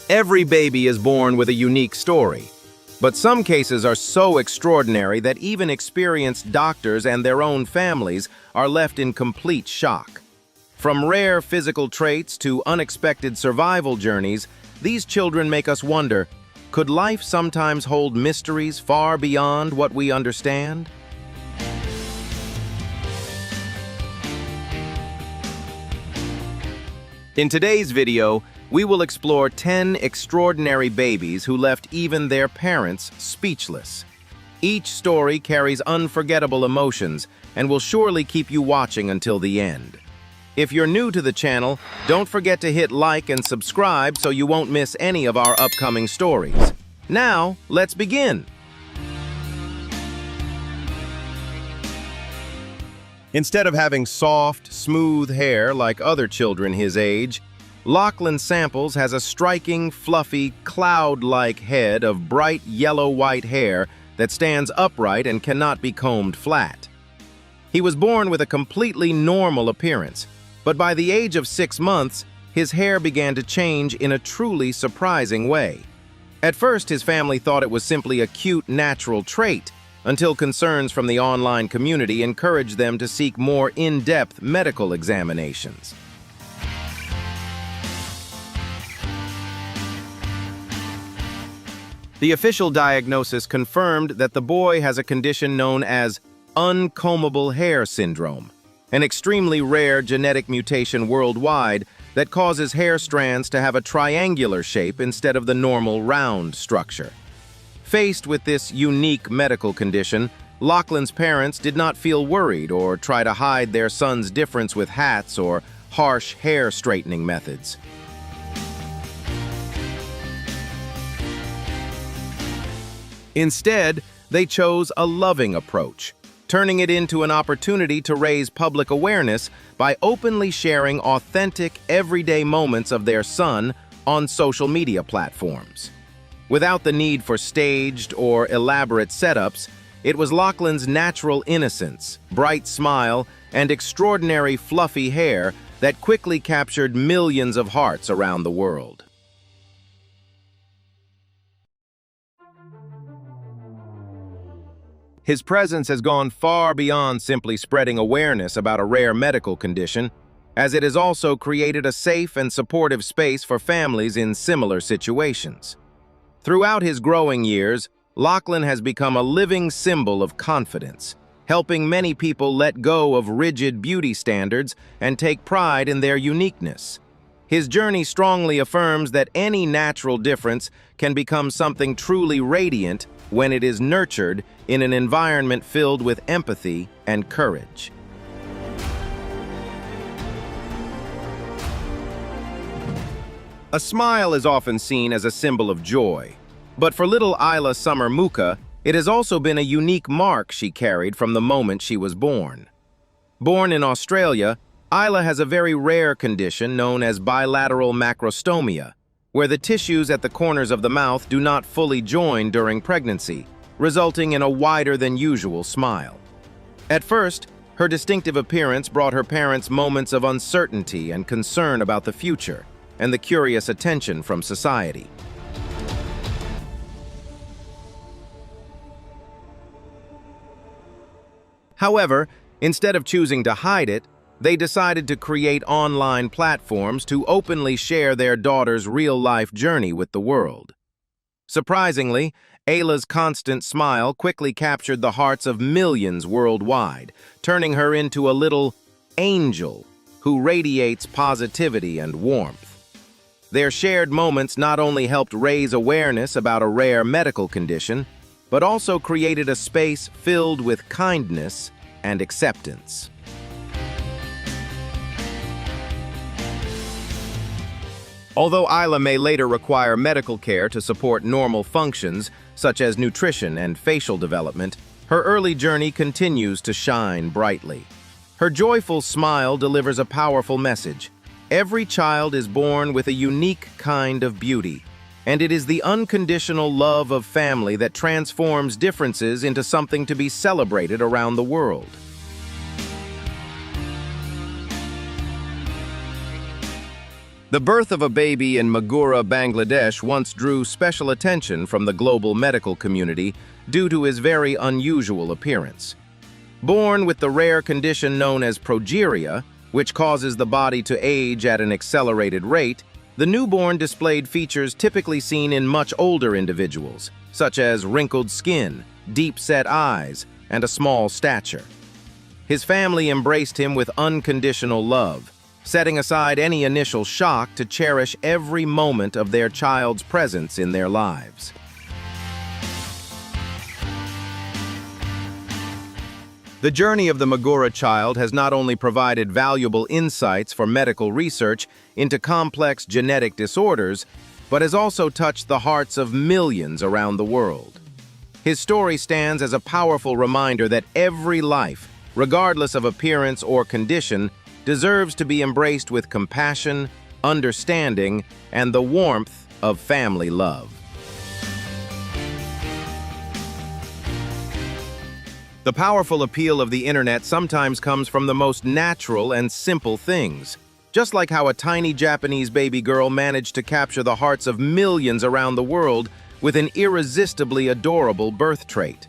Every baby is born with a unique story, but some cases are so extraordinary that even experienced doctors and their own families are left in complete shock. From rare physical traits to unexpected survival journeys, these children make us wonder, could life sometimes hold mysteries far beyond what we understand? In today's video, we will explore 10 extraordinary babies who left even their parents speechless. Each story carries unforgettable emotions and will surely keep you watching until the end. If you're new to the channel, don't forget to hit like and subscribe so you won't miss any of our upcoming stories. Now, let's begin. Instead of having soft, smooth hair like other children his age, Locklan Samples has a striking, fluffy, cloud-like head of bright yellow-white hair that stands upright and cannot be combed flat. He was born with a completely normal appearance, but by the age of 6 months, his hair began to change in a truly surprising way. At first, his family thought it was simply a cute, natural trait, until concerns from the online community encouraged them to seek more in-depth medical examinations. The official diagnosis confirmed that the boy has a condition known as Uncombable Hair Syndrome, an extremely rare genetic mutation worldwide that causes hair strands to have a triangular shape instead of the normal round structure. Faced with this unique medical condition, Locklan's parents did not feel worried or try to hide their son's difference with hats or harsh hair straightening methods. Instead, they chose a loving approach, turning it into an opportunity to raise public awareness by openly sharing authentic, everyday moments of their son on social media platforms. Without the need for staged or elaborate setups, it was Locklan's natural innocence, bright smile, and extraordinary fluffy hair that quickly captured millions of hearts around the world. His presence has gone far beyond simply spreading awareness about a rare medical condition, as it has also created a safe and supportive space for families in similar situations. Throughout his growing years, Locklan has become a living symbol of confidence, helping many people let go of rigid beauty standards and take pride in their uniqueness. His journey strongly affirms that any natural difference can become something truly radiant when it is nurtured in an environment filled with empathy and courage. A smile is often seen as a symbol of joy, but for little Ayla Summer Mucha, it has also been a unique mark she carried from the moment she was born. Born in Australia, Ayla has a very rare condition known as bilateral macrostomia, where the tissues at the corners of the mouth do not fully join during pregnancy, resulting in a wider than usual smile. At first, her distinctive appearance brought her parents moments of uncertainty and concern about the future, and the curious attention from society. However, instead of choosing to hide it, they decided to create online platforms to openly share their daughter's real-life journey with the world. Surprisingly, Ayla's constant smile quickly captured the hearts of millions worldwide, turning her into a little angel who radiates positivity and warmth. Their shared moments not only helped raise awareness about a rare medical condition, but also created a space filled with kindness and acceptance. Although Ayla may later require medical care to support normal functions, such as nutrition and facial development, her early journey continues to shine brightly. Her joyful smile delivers a powerful message. Every child is born with a unique kind of beauty, and it is the unconditional love of family that transforms differences into something to be celebrated around the world. The birth of a baby in Maghura, Bangladesh once drew special attention from the global medical community due to his very unusual appearance. Born with the rare condition known as Progeria, which causes the body to age at an accelerated rate, the newborn displayed features typically seen in much older individuals, such as wrinkled skin, deep-set eyes, and a small stature. His family embraced him with unconditional love, setting aside any initial shock to cherish every moment of their child's presence in their lives. The journey of the Maghura child has not only provided valuable insights for medical research into complex genetic disorders, but has also touched the hearts of millions around the world. His story stands as a powerful reminder that every life, regardless of appearance or condition, deserves to be embraced with compassion, understanding, and the warmth of family love. The powerful appeal of the internet sometimes comes from the most natural and simple things, just like how a tiny Japanese baby girl managed to capture the hearts of millions around the world with an irresistibly adorable birth trait.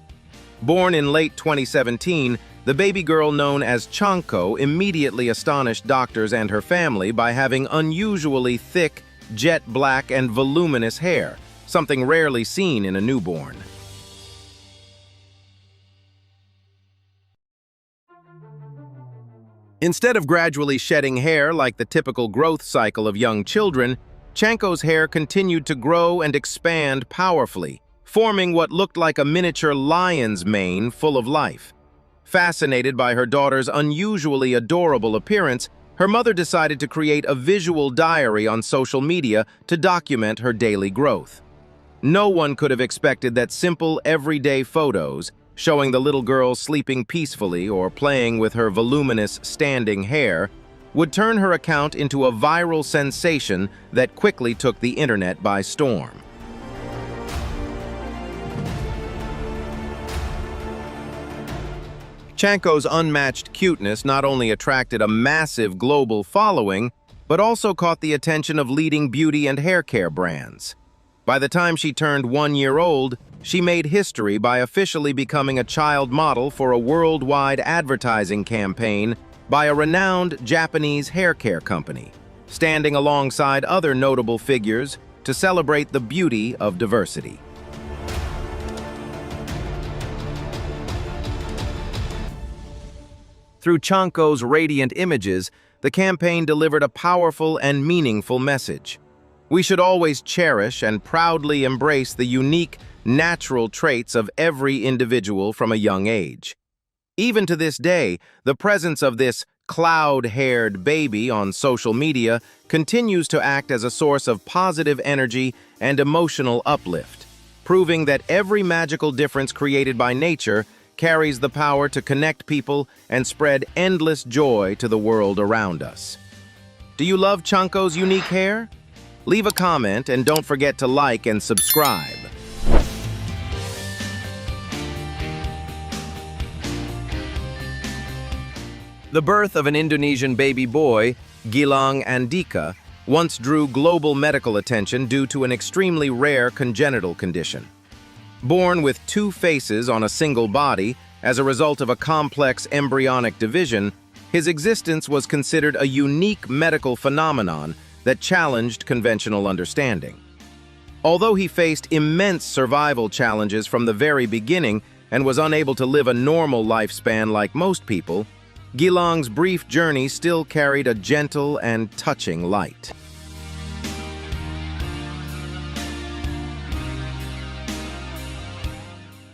Born in late 2017, the baby girl known as Chanko immediately astonished doctors and her family by having unusually thick, jet black, and voluminous hair, something rarely seen in a newborn. Instead of gradually shedding hair like the typical growth cycle of young children, Chanko's hair continued to grow and expand powerfully, forming what looked like a miniature lion's mane full of life. Fascinated by her daughter's unusually adorable appearance, her mother decided to create a visual diary on social media to document her daily growth. No one could have expected that simple, everyday photos, showing the little girl sleeping peacefully or playing with her voluminous standing hair, would turn her account into a viral sensation that quickly took the internet by storm. Chanko's unmatched cuteness not only attracted a massive global following, but also caught the attention of leading beauty and hair care brands. By the time she turned 1 year old, she made history by officially becoming a child model for a worldwide advertising campaign by a renowned Japanese hair care company, standing alongside other notable figures to celebrate the beauty of diversity. Through Chanko's radiant images, the campaign delivered a powerful and meaningful message. We should always cherish and proudly embrace the unique, natural traits of every individual from a young age. Even to this day, the presence of this cloud-haired baby on social media continues to act as a source of positive energy and emotional uplift, proving that every magical difference created by nature carries the power to connect people and spread endless joy to the world around us. Do you love Chanko's unique hair? Leave a comment and don't forget to like and subscribe. The birth of an Indonesian baby boy, Gilang Andika, once drew global medical attention due to an extremely rare congenital condition. Born with 2 faces on a single body as a result of a complex embryonic division, his existence was considered a unique medical phenomenon that challenged conventional understanding. Although he faced immense survival challenges from the very beginning and was unable to live a normal lifespan like most people, Gilang's brief journey still carried a gentle and touching light.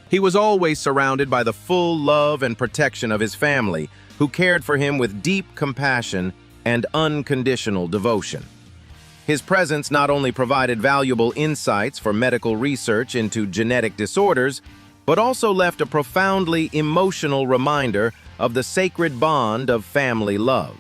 He was always surrounded by the full love and protection of his family, who cared for him with deep compassion and unconditional devotion. His presence not only provided valuable insights for medical research into genetic disorders, but also left a profoundly emotional reminder of the sacred bond of family love.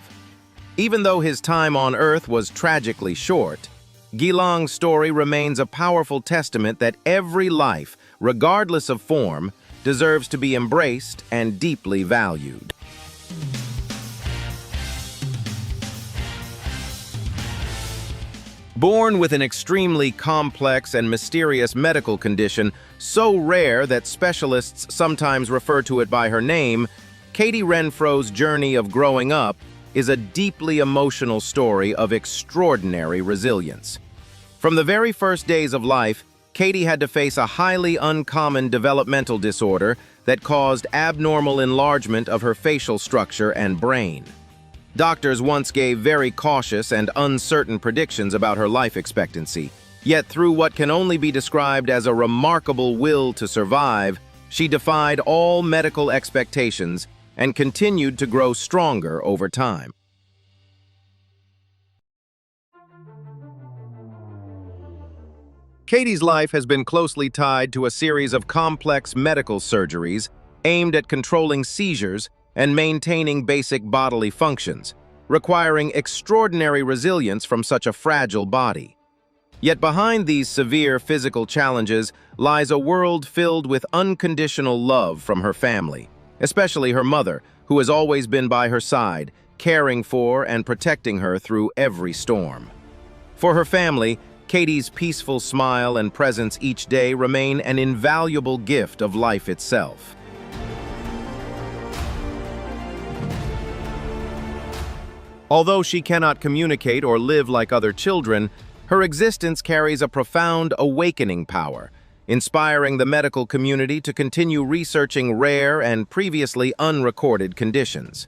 Even though his time on Earth was tragically short, Gilang's story remains a powerful testament that every life, regardless of form, deserves to be embraced and deeply valued. Born with an extremely complex and mysterious medical condition, so rare that specialists sometimes refer to it by her name, Katie Renfro's journey of growing up is a deeply emotional story of extraordinary resilience. From the very first days of life, Katie had to face a highly uncommon developmental disorder that caused abnormal enlargement of her facial structure and brain. Doctors once gave very cautious and uncertain predictions about her life expectancy. Yet through what can only be described as a remarkable will to survive, she defied all medical expectations and continued to grow stronger over time. Katie's life has been closely tied to a series of complex medical surgeries aimed at controlling seizures and maintaining basic bodily functions, requiring extraordinary resilience from such a fragile body. Yet behind these severe physical challenges lies a world filled with unconditional love from her family, especially her mother, who has always been by her side, caring for and protecting her through every storm. For her family, Katie's peaceful smile and presence each day remain an invaluable gift of life itself. Although she cannot communicate or live like other children, her existence carries a profound awakening power, inspiring the medical community to continue researching rare and previously unrecorded conditions.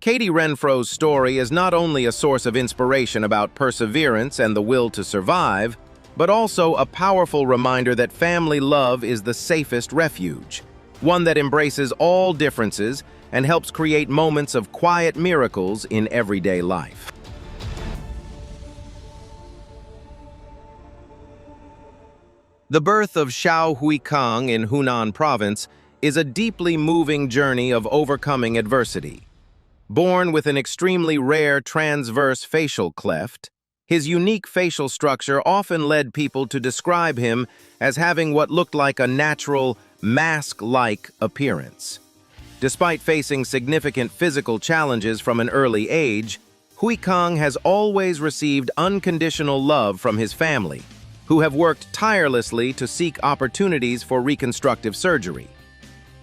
Katie Renfro's story is not only a source of inspiration about perseverance and the will to survive, but also a powerful reminder that family love is the safest refuge, one that embraces all differences and helps create moments of quiet miracles in everyday life. The birth of Xiao Huikang in Hunan Province is a deeply moving journey of overcoming adversity. Born with an extremely rare transverse facial cleft, his unique facial structure often led people to describe him as having what looked like a natural, mask-like appearance. Despite facing significant physical challenges from an early age, Huikang has always received unconditional love from his family, who have worked tirelessly to seek opportunities for reconstructive surgery.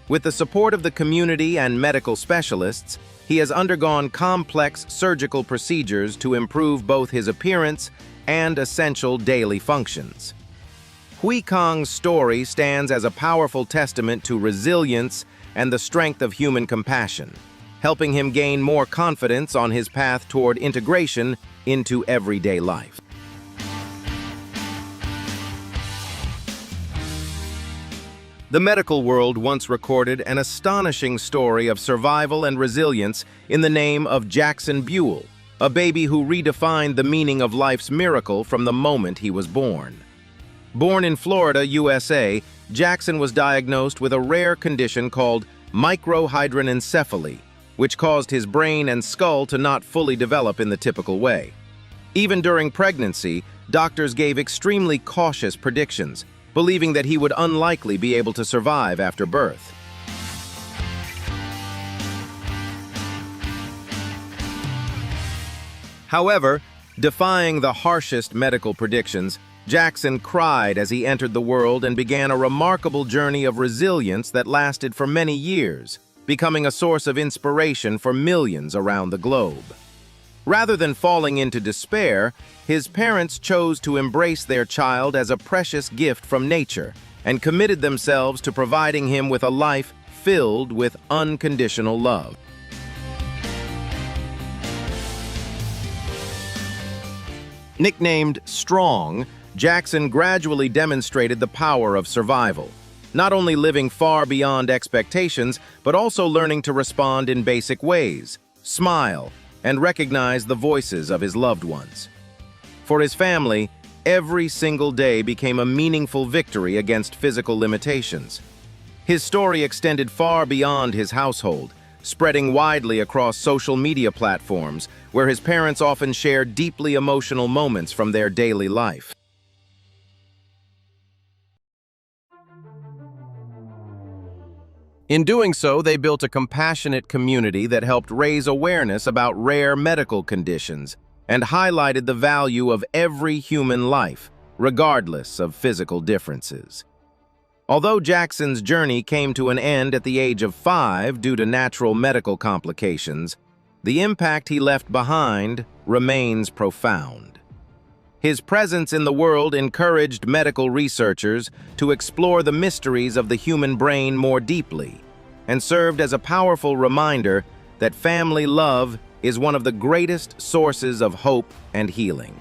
With the support of the community and medical specialists, he has undergone complex surgical procedures to improve both his appearance and essential daily functions. Huikang's story stands as a powerful testament to resilience and the strength of human compassion, helping him gain more confidence on his path toward integration into everyday life. The medical world once recorded an astonishing story of survival and resilience in the name of Jackson Buell, a baby who redefined the meaning of life's miracle from the moment he was born. Born in Florida, USA, Jackson was diagnosed with a rare condition called Microhydranencephaly, which caused his brain and skull to not fully develop in the typical way. Even during pregnancy, doctors gave extremely cautious predictions, believing that he would unlikely be able to survive after birth. However, defying the harshest medical predictions, Jackson cried as he entered the world and began a remarkable journey of resilience that lasted for many years, becoming a source of inspiration for millions around the globe. Rather than falling into despair, his parents chose to embrace their child as a precious gift from nature and committed themselves to providing him with a life filled with unconditional love. Nicknamed Strong, Jackson gradually demonstrated the power of survival, not only living far beyond expectations, but also learning to respond in basic ways, smile, and recognize the voices of his loved ones. For his family, every single day became a meaningful victory against physical limitations. His story extended far beyond his household, spreading widely across social media platforms, where his parents often shared deeply emotional moments from their daily life. In doing so, they built a compassionate community that helped raise awareness about rare medical conditions and highlighted the value of every human life, regardless of physical differences. Although Jackson's journey came to an end at the age of 5 due to natural medical complications, the impact he left behind remains profound. His presence in the world encouraged medical researchers to explore the mysteries of the human brain more deeply, and served as a powerful reminder that family love is one of the greatest sources of hope and healing.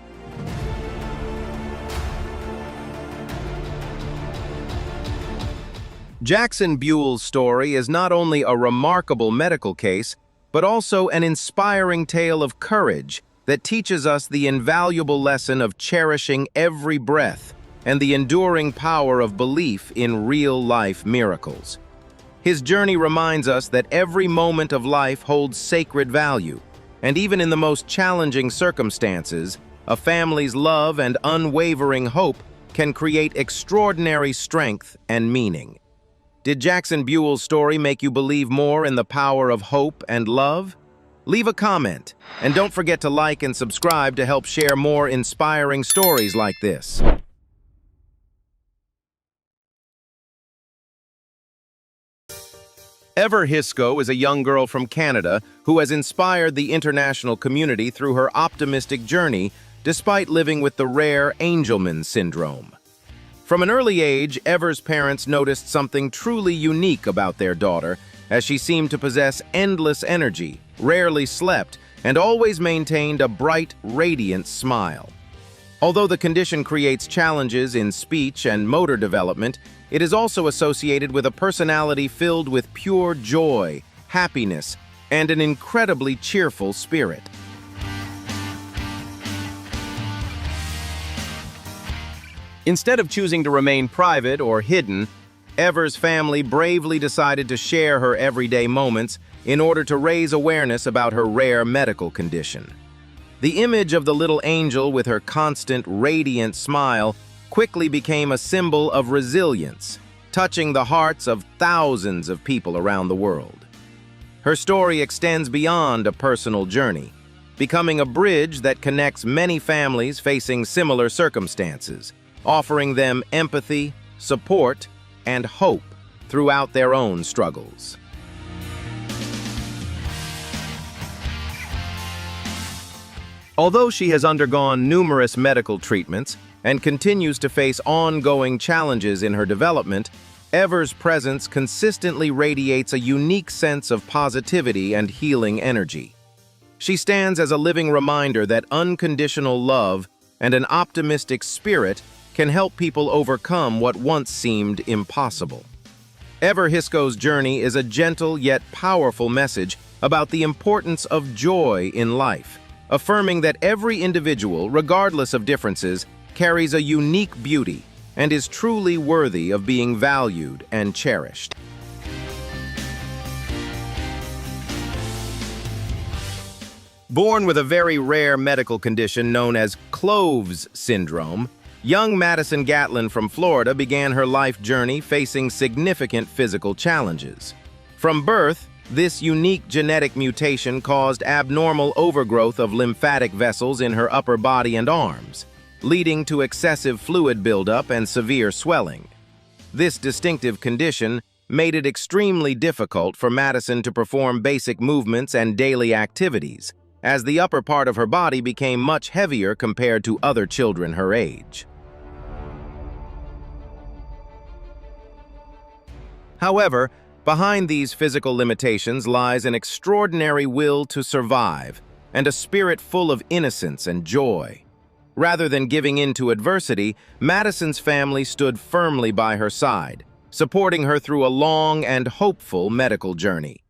Jackson Buell's story is not only a remarkable medical case, but also an inspiring tale of courage that teaches us the invaluable lesson of cherishing every breath and the enduring power of belief in real-life miracles. His journey reminds us that every moment of life holds sacred value, and even in the most challenging circumstances, a family's love and unwavering hope can create extraordinary strength and meaning. Did Jackson Buell's story make you believe more in the power of hope and love? Leave a comment, and don't forget to like and subscribe to help share more inspiring stories like this. Ever Hisco is a young girl from Canada who has inspired the international community through her optimistic journey despite living with the rare Angelman syndrome. From an early age, Ever's parents noticed something truly unique about their daughter, as she seemed to possess endless energy, rarely slept, and always maintained a bright, radiant smile. Although the condition creates challenges in speech and motor development, it is also associated with a personality filled with pure joy, happiness, and an incredibly cheerful spirit. Instead of choosing to remain private or hidden, Ever's family bravely decided to share her everyday moments in order to raise awareness about her rare medical condition. The image of the little angel with her constant, radiant smile quickly became a symbol of resilience, touching the hearts of thousands of people around the world. Her story extends beyond a personal journey, becoming a bridge that connects many families facing similar circumstances, offering them empathy, support, and hope throughout their own struggles. Although she has undergone numerous medical treatments and continues to face ongoing challenges in her development, Ever's presence consistently radiates a unique sense of positivity and healing energy. She stands as a living reminder that unconditional love and an optimistic spirit can help people overcome what once seemed impossible. Ever Hisco's journey is a gentle yet powerful message about the importance of joy in life, affirming that every individual, regardless of differences, carries a unique beauty and is truly worthy of being valued and cherished. Born with a very rare medical condition known as CLOVES syndrome, young Madison Gatlin from Florida began her life journey facing significant physical challenges. From birth, this unique genetic mutation caused abnormal overgrowth of lymphatic vessels in her upper body and arms, leading to excessive fluid buildup and severe swelling. This distinctive condition made it extremely difficult for Madison to perform basic movements and daily activities, as the upper part of her body became much heavier compared to other children her age. However, behind these physical limitations lies an extraordinary will to survive and a spirit full of innocence and joy. Rather than giving in to adversity, Madison's family stood firmly by her side, supporting her through a long and hopeful medical journey.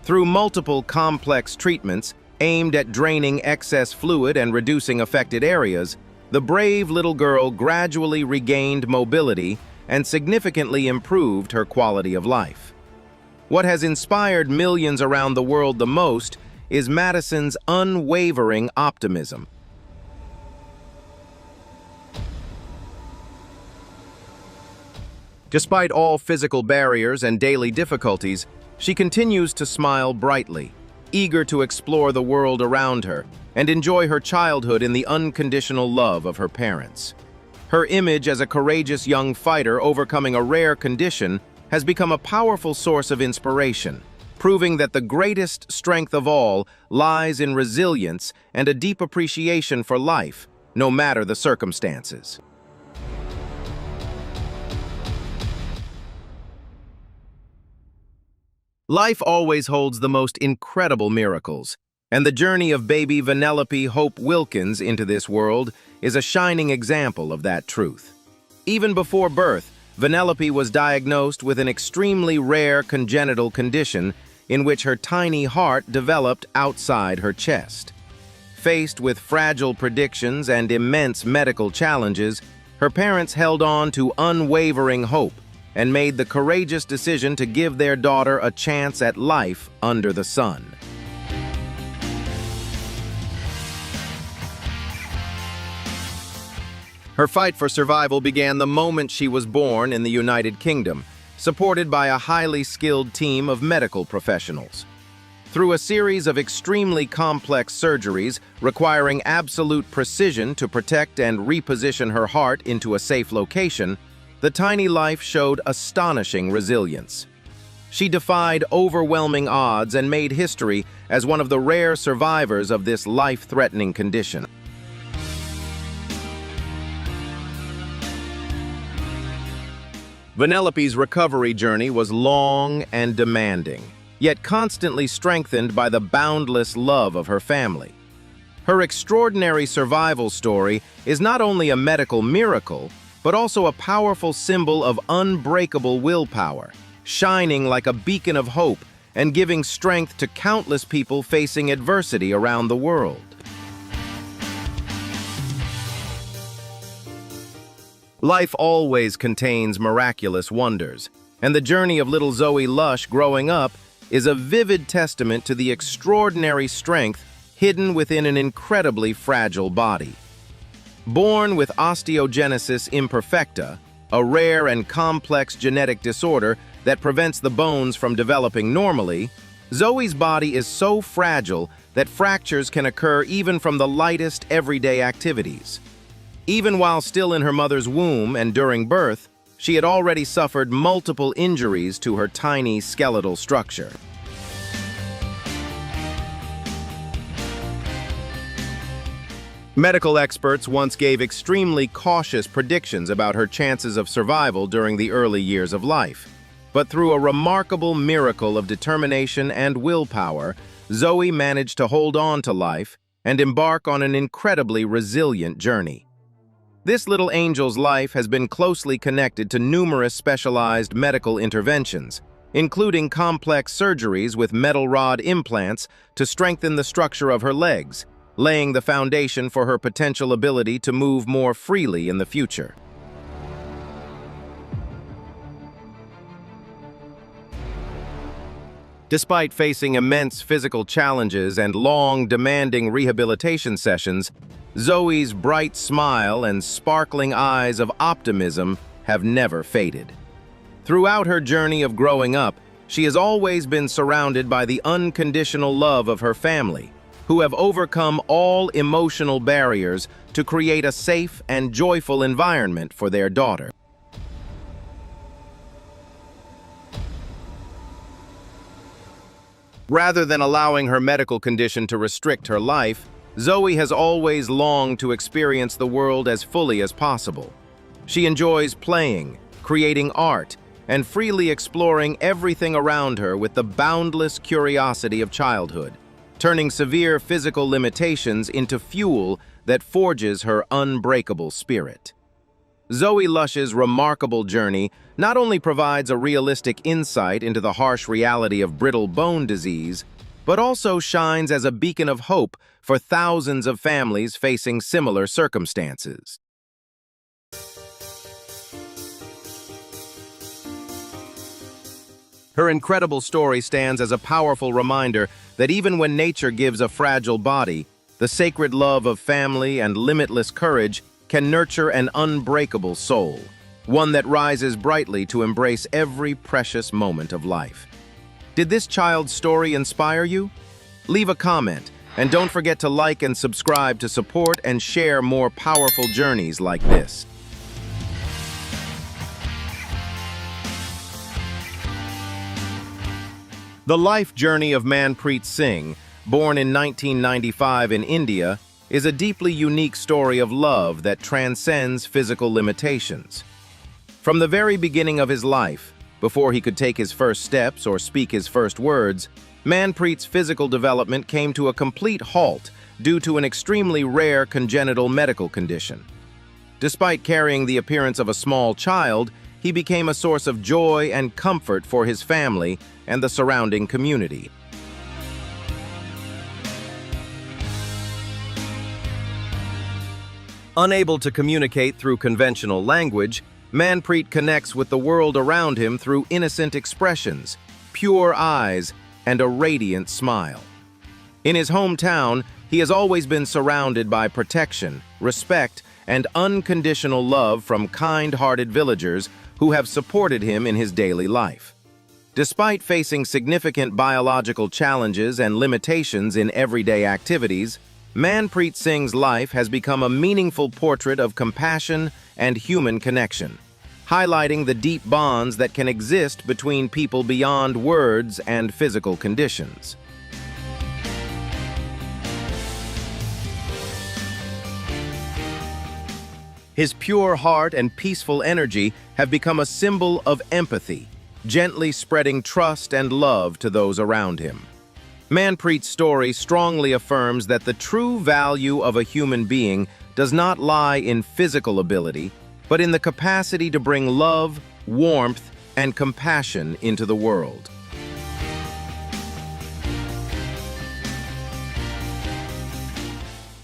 Through multiple complex treatments aimed at draining excess fluid and reducing affected areas, the brave little girl gradually regained mobility and significantly improved her quality of life. What has inspired millions around the world the most is Madison's unwavering optimism. Despite all physical barriers and daily difficulties, she continues to smile brightly, eager to explore the world around her and enjoy her childhood in the unconditional love of her parents. Her image as a courageous young fighter overcoming a rare condition has become a powerful source of inspiration, proving that the greatest strength of all lies in resilience and a deep appreciation for life, no matter the circumstances. Life always holds the most incredible miracles, and the journey of baby Vanellope Hope Wilkins into this world is a shining example of that truth. Even before birth, Vanellope was diagnosed with an extremely rare congenital condition in which her tiny heart developed outside her chest. Faced with fragile predictions and immense medical challenges, her parents held on to unwavering hope and made the courageous decision to give their daughter a chance at life under the sun. Her fight for survival began the moment she was born in the United Kingdom, supported by a highly skilled team of medical professionals. Through a series of extremely complex surgeries requiring absolute precision to protect and reposition her heart into a safe location, the tiny life showed astonishing resilience. She defied overwhelming odds and made history as one of the rare survivors of this life-threatening condition. Vanellope's recovery journey was long and demanding, yet constantly strengthened by the boundless love of her family. Her extraordinary survival story is not only a medical miracle, but also a powerful symbol of unbreakable willpower, shining like a beacon of hope and giving strength to countless people facing adversity around the world. Life always contains miraculous wonders, and the journey of little Zoe Lush growing up is a vivid testament to the extraordinary strength hidden within an incredibly fragile body. Born with Osteogenesis Imperfecta, a rare and complex genetic disorder that prevents the bones from developing normally, Zoe's body is so fragile that fractures can occur even from the lightest everyday activities. Even while still in her mother's womb and during birth, she had already suffered multiple injuries to her tiny skeletal structure. Medical experts once gave extremely cautious predictions about her chances of survival during the early years of life. But through a remarkable miracle of determination and willpower, Zoe managed to hold on to life and embark on an incredibly resilient journey. This little angel's life has been closely connected to numerous specialized medical interventions, including complex surgeries with metal rod implants to strengthen the structure of her legs, laying the foundation for her potential ability to move more freely in the future. Despite facing immense physical challenges and long, demanding rehabilitation sessions, Zoe's bright smile and sparkling eyes of optimism have never faded. Throughout her journey of growing up, she has always been surrounded by the unconditional love of her family, who have overcome all emotional barriers to create a safe and joyful environment for their daughter. Rather than allowing her medical condition to restrict her life, Zoe has always longed to experience the world as fully as possible. She enjoys playing, creating art, and freely exploring everything around her with the boundless curiosity of childhood, turning severe physical limitations into fuel that forges her unbreakable spirit. Zoe Lush's remarkable journey not only provides a realistic insight into the harsh reality of brittle bone disease, but also shines as a beacon of hope for thousands of families facing similar circumstances. Her incredible story stands as a powerful reminder that even when nature gives a fragile body, the sacred love of family and limitless courage can nurture an unbreakable soul, one that rises brightly to embrace every precious moment of life. Did this child's story inspire you? Leave a comment, and don't forget to like and subscribe to support and share more powerful journeys like this. The life journey of Manpreet Singh, born in 1995 in India, is a deeply unique story of love that transcends physical limitations. From the very beginning of his life, before he could take his first steps or speak his first words, Manpreet's physical development came to a complete halt due to an extremely rare congenital medical condition. Despite carrying the appearance of a small child, he became a source of joy and comfort for his family and the surrounding community. Unable to communicate through conventional language, Manpreet connects with the world around him through innocent expressions, pure eyes, and a radiant smile. In his hometown, he has always been surrounded by protection, respect, and unconditional love from kind-hearted villagers who have supported him in his daily life. Despite facing significant biological challenges and limitations in everyday activities, Manpreet Singh's life has become a meaningful portrait of compassion and human connection, highlighting the deep bonds that can exist between people beyond words and physical conditions. His pure heart and peaceful energy have become a symbol of empathy, gently spreading trust and love to those around him. Manpreet's story strongly affirms that the true value of a human being does not lie in physical ability, but in the capacity to bring love, warmth, and compassion into the world.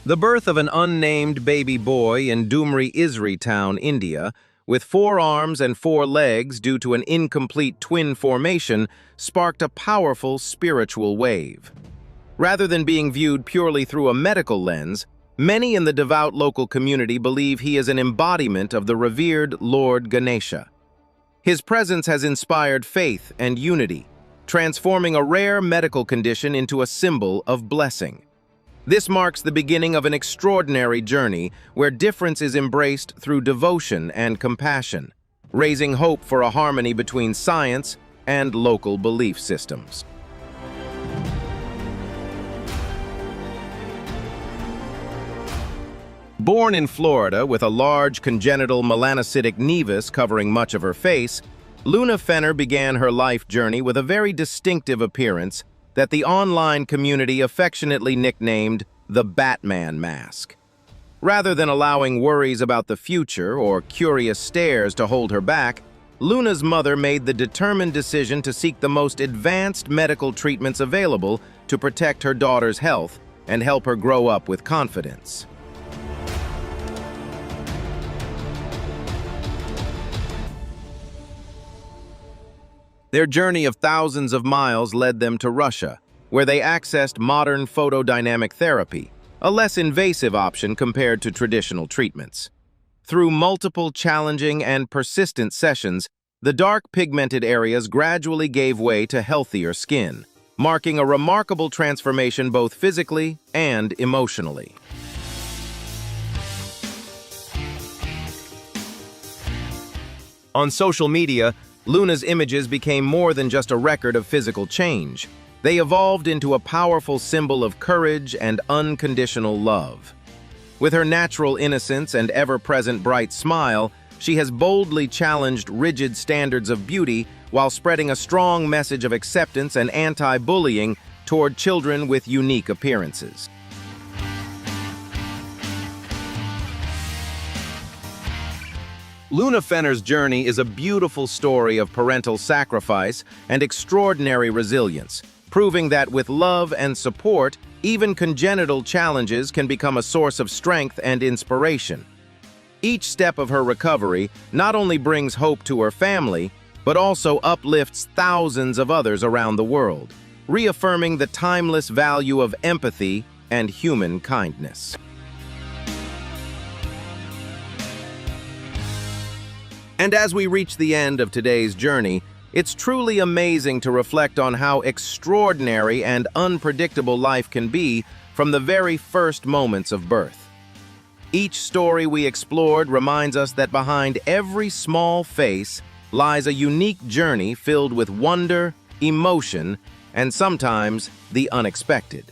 The birth of an unnamed baby boy in Dumri Isri town, India, with 4 arms and 4 legs due to an incomplete twin formation, sparked a powerful spiritual wave. Rather than being viewed purely through a medical lens, many in the devout local community believe he is an embodiment of the revered Lord Ganesha. His presence has inspired faith and unity, transforming a rare medical condition into a symbol of blessing. This marks the beginning of an extraordinary journey where difference is embraced through devotion and compassion, raising hope for a harmony between science and local belief systems. Born in Florida with a large congenital melanocytic nevus covering much of her face, Luna Fenner began her life journey with a very distinctive appearance that the online community affectionately nicknamed the Batman mask. Rather than allowing worries about the future or curious stares to hold her back, Luna's mother made the determined decision to seek the most advanced medical treatments available to protect her daughter's health and help her grow up with confidence. Their journey of thousands of miles led them to Russia, where they accessed modern photodynamic therapy, a less invasive option compared to traditional treatments. Through multiple challenging and persistent sessions, the dark pigmented areas gradually gave way to healthier skin, marking a remarkable transformation both physically and emotionally. On social media, Luna's images became more than just a record of physical change. They evolved into a powerful symbol of courage and unconditional love. With her natural innocence and ever-present bright smile, she has boldly challenged rigid standards of beauty while spreading a strong message of acceptance and anti-bullying toward children with unique appearances. Luna Fenner's journey is a beautiful story of parental sacrifice and extraordinary resilience, proving that with love and support, even congenital challenges can become a source of strength and inspiration. Each step of her recovery not only brings hope to her family, but also uplifts thousands of others around the world, reaffirming the timeless value of empathy and human kindness. And as we reach the end of today's journey, It's truly amazing to reflect on how extraordinary and unpredictable life can be from the very first moments of birth. Each story we explored reminds us that behind every small face lies a unique journey filled with wonder, emotion, and sometimes the unexpected.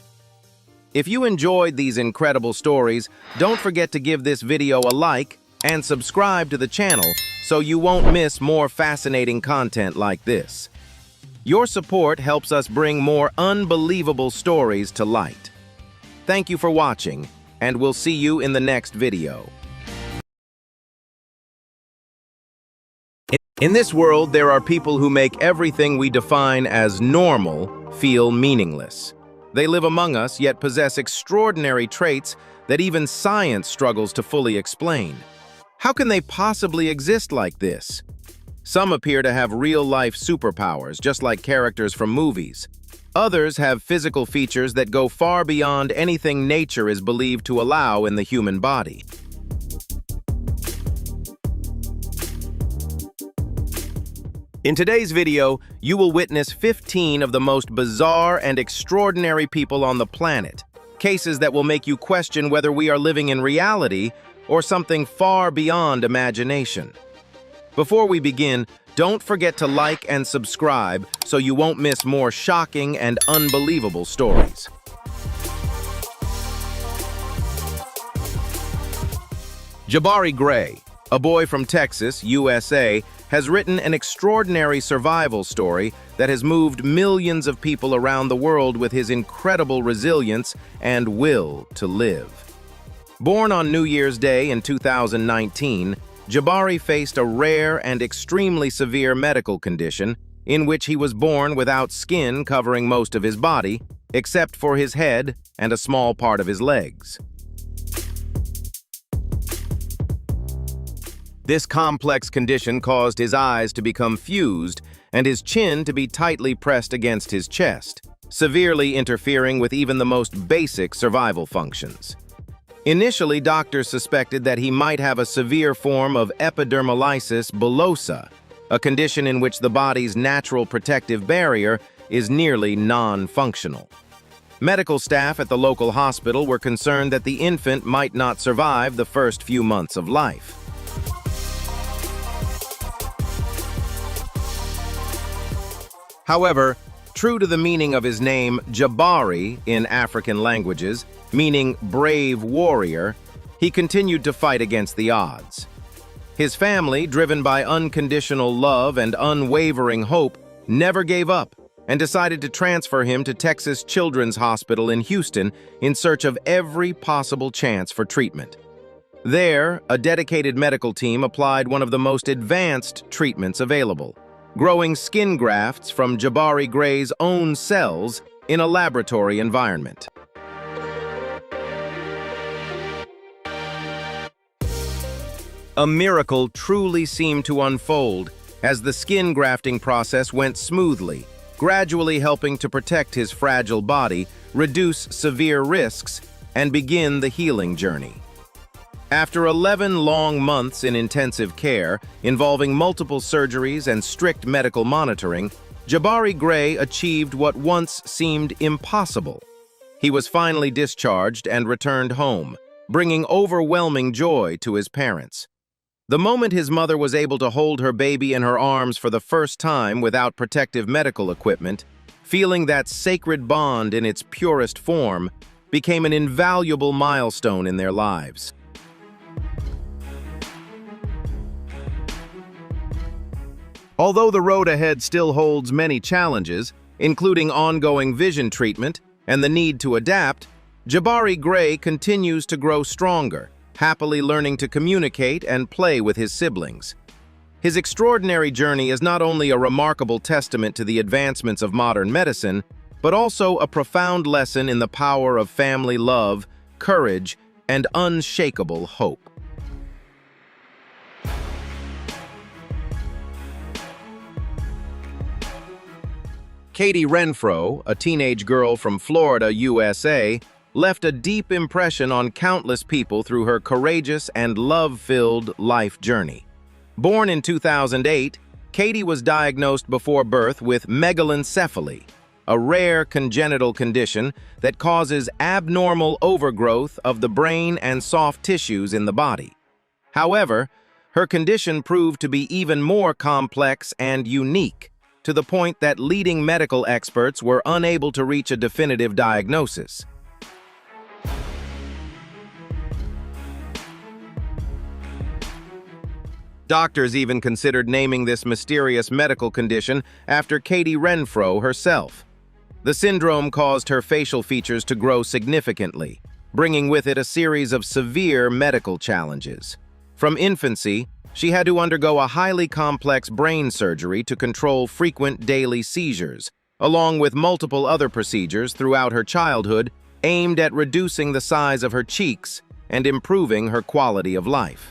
If you enjoyed these incredible stories, don't forget to give this video a like and subscribe to the channel so you won't miss more fascinating content like this. Your support helps us bring more unbelievable stories to light. Thank you for watching, and we'll see you in the next video. In this world, there are people who make everything we define as normal feel meaningless. They live among us, yet possess extraordinary traits that even science struggles to fully explain. How can they possibly exist like this? Some appear to have real-life superpowers, just like characters from movies. Others have physical features that go far beyond anything nature is believed to allow in the human body. In today's video, you will witness 15 of the most bizarre and extraordinary people on the planet, cases that will make you question whether we are living in reality or something far beyond imagination. Before we begin, don't forget to like and subscribe so you won't miss more shocking and unbelievable stories. Jabari Gray, a boy from Texas, USA, has written an extraordinary survival story that has moved millions of people around the world with his incredible resilience and will to live. Born on New Year's Day in 2019, Jabari faced a rare and extremely severe medical condition in which he was born without skin covering most of his body, except for his head and a small part of his legs. This complex condition caused his eyes to become fused and his chin to be tightly pressed against his chest, severely interfering with even the most basic survival functions. Initially, doctors suspected that he might have a severe form of epidermolysis bullosa, a condition in which the body's natural protective barrier is nearly non-functional. Medical staff at the local hospital were concerned that the infant might not survive the first few months of life. However, true to the meaning of his name, Jabari, in African languages, meaning brave warrior, he continued to fight against the odds. His family, driven by unconditional love and unwavering hope, never gave up and decided to transfer him to Texas Children's Hospital in Houston in search of every possible chance for treatment. There, a dedicated medical team applied one of the most advanced treatments available, growing skin grafts from Jabari Gray's own cells in a laboratory environment. A miracle truly seemed to unfold as the skin grafting process went smoothly, gradually helping to protect his fragile body, reduce severe risks, and begin the healing journey. After 11 long months in intensive care, involving multiple surgeries and strict medical monitoring, Jabari Gray achieved what once seemed impossible. He was finally discharged and returned home, bringing overwhelming joy to his parents. The moment his mother was able to hold her baby in her arms for the first time without protective medical equipment, feeling that sacred bond in its purest form became an invaluable milestone in their lives. Although the road ahead still holds many challenges, including ongoing vision treatment and the need to adapt, Jabari Gray continues to grow stronger, happily learning to communicate and play with his siblings. His extraordinary journey is not only a remarkable testament to the advancements of modern medicine, but also a profound lesson in the power of family love, courage, and unshakable hope. Katie Renfro, a teenage girl from Florida, USA, left a deep impression on countless people through her courageous and love-filled life journey. Born in 2008, Katie was diagnosed before birth with megalencephaly, a rare congenital condition that causes abnormal overgrowth of the brain and soft tissues in the body. However, her condition proved to be even more complex and unique, to the point that leading medical experts were unable to reach a definitive diagnosis. Doctors even considered naming this mysterious medical condition after Katie Renfro herself. The syndrome caused her facial features to grow significantly, bringing with it a series of severe medical challenges. From infancy, she had to undergo a highly complex brain surgery to control frequent daily seizures, along with multiple other procedures throughout her childhood aimed at reducing the size of her cheeks and improving her quality of life.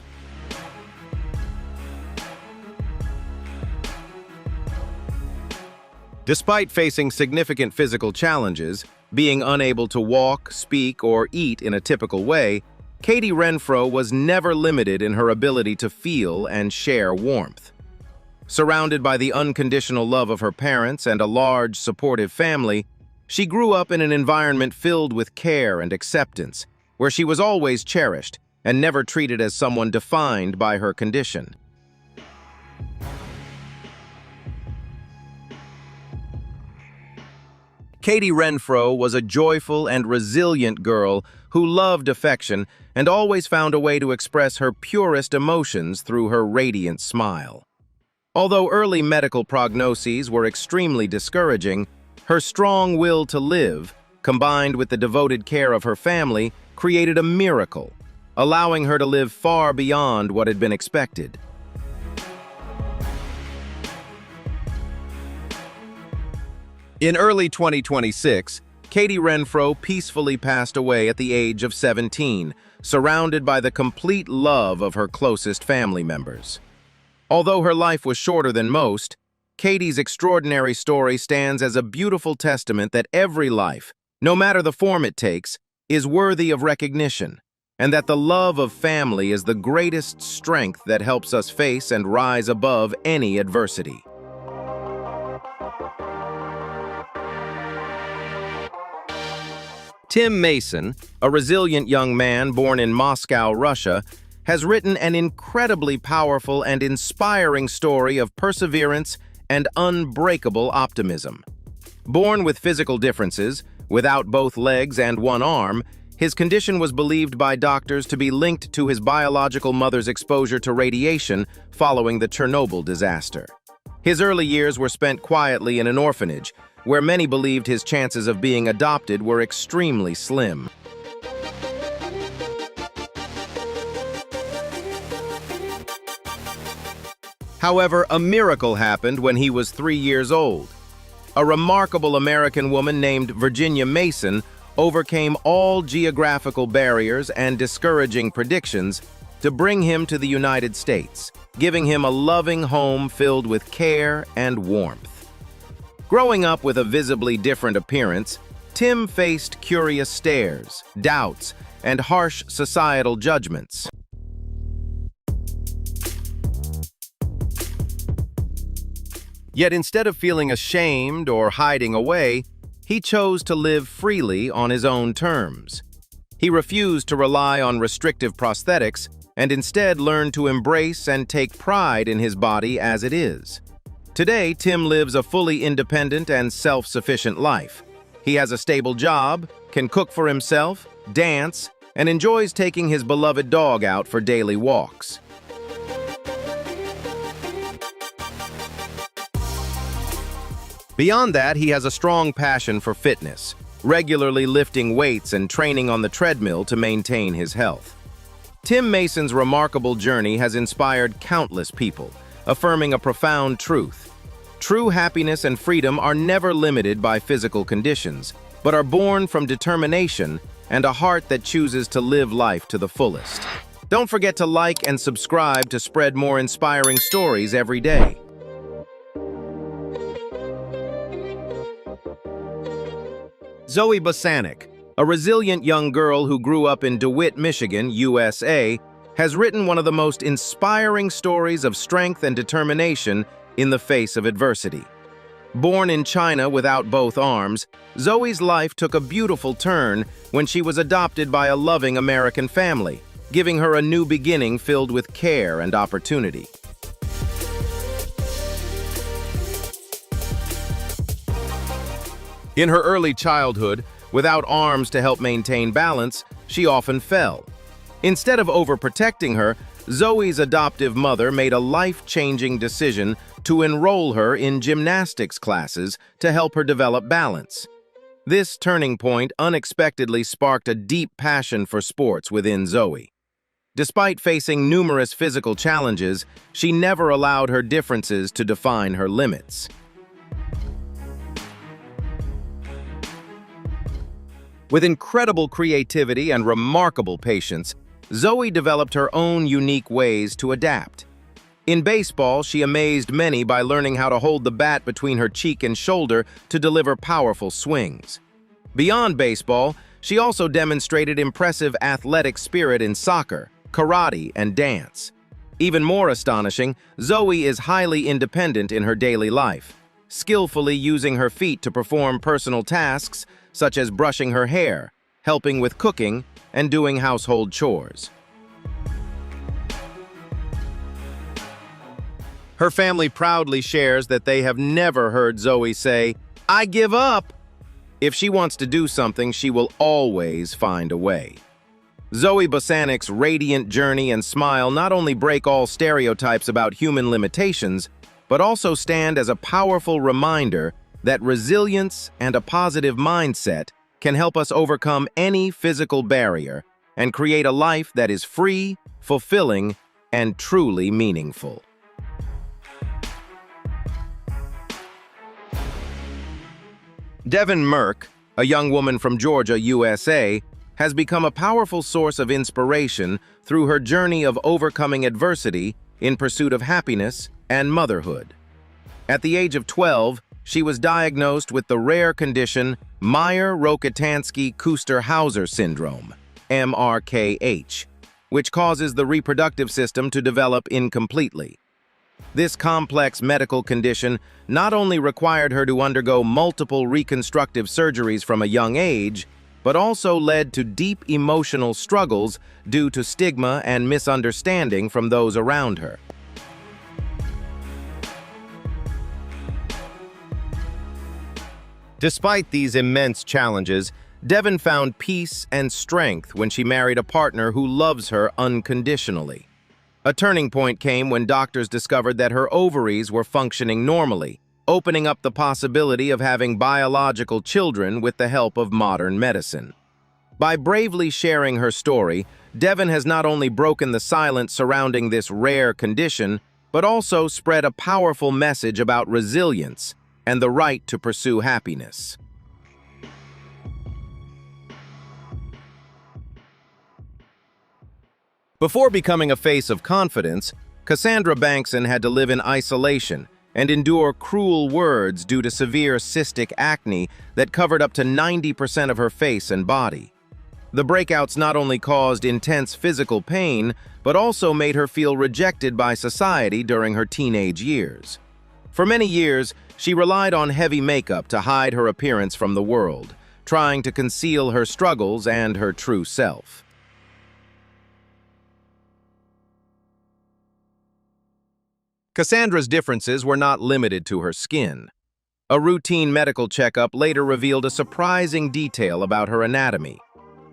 Despite facing significant physical challenges, being unable to walk, speak, or eat in a typical way, Katie Renfro was never limited in her ability to feel and share warmth. Surrounded by the unconditional love of her parents and a large, supportive family, she grew up in an environment filled with care and acceptance, where she was always cherished and never treated as someone defined by her condition. Katie Renfro was a joyful and resilient girl who loved affection and always found a way to express her purest emotions through her radiant smile. Although early medical prognoses were extremely discouraging, her strong will to live, combined with the devoted care of her family, created a miracle, allowing her to live far beyond what had been expected. In early 2026, Katie Renfro peacefully passed away at the age of 17, surrounded by the complete love of her closest family members. Although her life was shorter than most, Katie's extraordinary story stands as a beautiful testament that every life, no matter the form it takes, is worthy of recognition, and that the love of family is the greatest strength that helps us face and rise above any adversity. Tim Mason, a resilient young man born in Moscow, Russia, has written an incredibly powerful and inspiring story of perseverance and unbreakable optimism. Born with physical differences, without both legs and one arm, his condition was believed by doctors to be linked to his biological mother's exposure to radiation following the Chernobyl disaster. His early years were spent quietly in an orphanage, where many believed his chances of being adopted were extremely slim. However, a miracle happened when he was 3 years old. A remarkable American woman named Virginia Mason overcame all geographical barriers and discouraging predictions to bring him to the United States, giving him a loving home filled with care and warmth. Growing up with a visibly different appearance, Tim faced curious stares, doubts, and harsh societal judgments. Yet instead of feeling ashamed or hiding away, he chose to live freely on his own terms. He refused to rely on restrictive prosthetics and instead learned to embrace and take pride in his body as it is. Today, Tim lives a fully independent and self-sufficient life. He has a stable job, can cook for himself, dance, and enjoys taking his beloved dog out for daily walks. Beyond that, he has a strong passion for fitness, regularly lifting weights and training on the treadmill to maintain his health. Tim Mason's remarkable journey has inspired countless people, affirming a profound truth. True happiness and freedom are never limited by physical conditions, but are born from determination and a heart that chooses to live life to the fullest. Don't forget to like and subscribe to spread more inspiring stories every day. Zoe Bosanic, a resilient young girl who grew up in DeWitt, Michigan, USA, has written one of the most inspiring stories of strength and determination in the face of adversity. Born in China without both arms, Zoe's life took a beautiful turn when she was adopted by a loving American family, giving her a new beginning filled with care and opportunity. In her early childhood, without arms to help maintain balance, she often fell. Instead of overprotecting her, Zoe's adoptive mother made a life-changing decision to enroll her in gymnastics classes to help her develop balance. This turning point unexpectedly sparked a deep passion for sports within Zoe. Despite facing numerous physical challenges, she never allowed her differences to define her limits. With incredible creativity and remarkable patience, Zoe developed her own unique ways to adapt. In baseball, she amazed many by learning how to hold the bat between her cheek and shoulder to deliver powerful swings. Beyond baseball, she also demonstrated impressive athletic spirit in soccer, karate, and dance. Even more astonishing, Zoe is highly independent in her daily life, skillfully using her feet to perform personal tasks such as brushing her hair, helping with cooking, and doing household chores. Her family proudly shares that they have never heard Zoe say, "I give up." If she wants to do something, she will always find a way. Zoe Bosanic's radiant journey and smile not only break all stereotypes about human limitations, but also stand as a powerful reminder that resilience and a positive mindset can help us overcome any physical barrier and create a life that is free, fulfilling, and truly meaningful. Devin Merck, a young woman from Georgia, USA, has become a powerful source of inspiration through her journey of overcoming adversity in pursuit of happiness and motherhood. At the age of 12, she was diagnosed with the rare condition Mayer-Rokitansky-Kuster-Hauser syndrome, MRKH, which causes the reproductive system to develop incompletely. This complex medical condition not only required her to undergo multiple reconstructive surgeries from a young age, but also led to deep emotional struggles due to stigma and misunderstanding from those around her. Despite these immense challenges, Devin found peace and strength when she married a partner who loves her unconditionally. A turning point came when doctors discovered that her ovaries were functioning normally, opening up the possibility of having biological children with the help of modern medicine. By bravely sharing her story, Devin has not only broken the silence surrounding this rare condition, but also spread a powerful message about resilience and the right to pursue happiness. Before becoming a face of confidence, Cassandra Bankson had to live in isolation and endure cruel words due to severe cystic acne that covered up to 90% of her face and body. The breakouts not only caused intense physical pain, but also made her feel rejected by society during her teenage years. For many years, she relied on heavy makeup to hide her appearance from the world, trying to conceal her struggles and her true self. Cassandra's differences were not limited to her skin. A routine medical checkup later revealed a surprising detail about her anatomy.